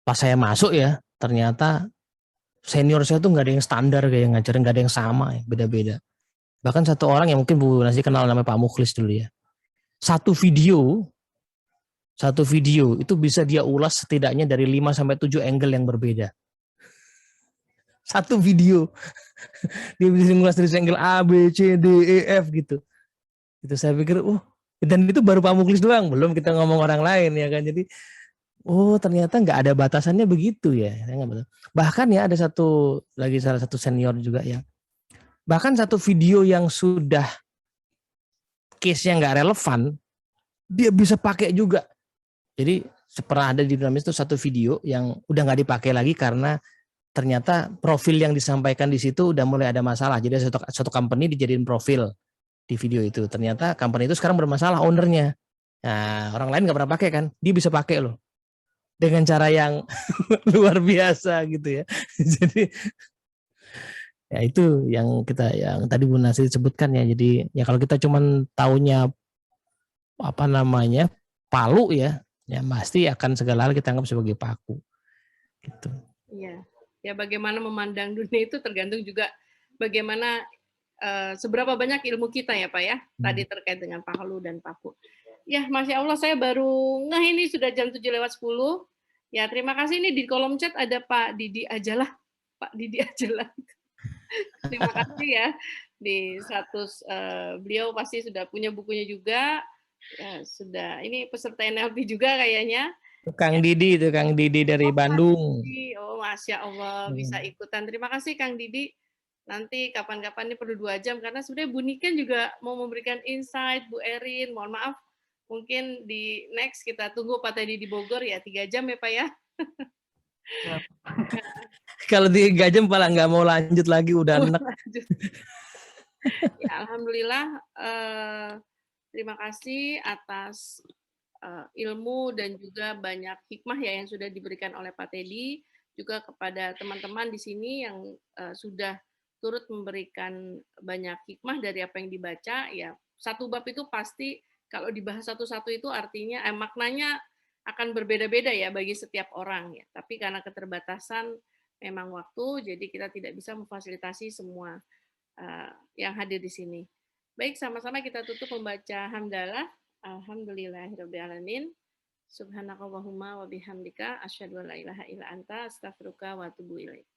Pas saya masuk ya, ternyata senior saya tuh nggak ada yang standar kayak ngajarin, nggak ada yang sama ya, beda-beda. Bahkan satu orang yang mungkin Bu Nasiti kenal namanya Pak Mukhlis dulu ya. Satu video itu bisa dia ulas setidaknya dari 5 sampai 7 angle yang berbeda. Satu video dia bisa ngulas dari angle A, B, C, D, E, F gitu. Itu saya pikir, dan itu baru Pak Mukhlis doang, belum kita ngomong orang lain ya kan. Jadi, ternyata nggak ada batasannya begitu ya. Bahkan ya ada salah satu senior juga ya. Bahkan satu video yang sudah case-nya nggak relevan, dia bisa pakai juga. Jadi pernah ada di Dunamis itu satu video yang udah nggak dipakai lagi karena ternyata profil yang disampaikan di situ udah mulai ada masalah. Jadi satu company dijadiin profil di video itu. Ternyata company itu sekarang bermasalah ownernya. Nah, orang lain nggak pernah pakai kan? Dia bisa pakai loh. Dengan cara yang luar biasa gitu ya. Jadi ya itu yang tadi Bu Nasri sebutkan ya. Jadi ya kalau kita cuman taunya palu ya pasti akan segala hal kita anggap sebagai paku. Gitu. Iya. Ya bagaimana memandang dunia itu tergantung juga bagaimana seberapa banyak ilmu kita ya Pak ya, tadi terkait dengan palu dan paku. Ya Masya Allah saya baru ini sudah jam 7:10. Ya terima kasih, ini di kolom chat ada Pak Didi Ajalah. Pak Didi Ajalah. Terima kasih ya, di status beliau pasti sudah punya bukunya juga. Ya, sudah, ini peserta NLP juga kayaknya. Kang Didi dari Bandung. Oh, Masya Allah bisa ikutan. Terima kasih Kang Didi. Nanti kapan-kapan ini perlu 2 jam karena sebenarnya Bu Niken juga mau memberikan insight, Bu Erin. Mohon maaf, mungkin di next kita tunggu Pak Teddy di Bogor ya 3 jam ya Pak ya. Kalau 3 jam malah nggak mau lanjut lagi, udah enak. Ya, alhamdulillah. Terima kasih atas ilmu dan juga banyak hikmah ya yang sudah diberikan oleh Pak Teddy, juga kepada teman-teman di sini yang sudah turut memberikan banyak hikmah dari apa yang dibaca. Ya, satu bab itu pasti kalau dibahas satu-satu itu artinya maknanya akan berbeda-beda ya bagi setiap orang ya. Tapi karena keterbatasan memang waktu, jadi kita tidak bisa memfasilitasi semua yang hadir di sini. Baik, sama-sama kita tutup membaca hamdalah. Alhamdulillahirrabbilalamin. Subhanakallahumma wa bihamdika asyhadu an la ilaha illa anta astaghfiruka wa atubu ilaik.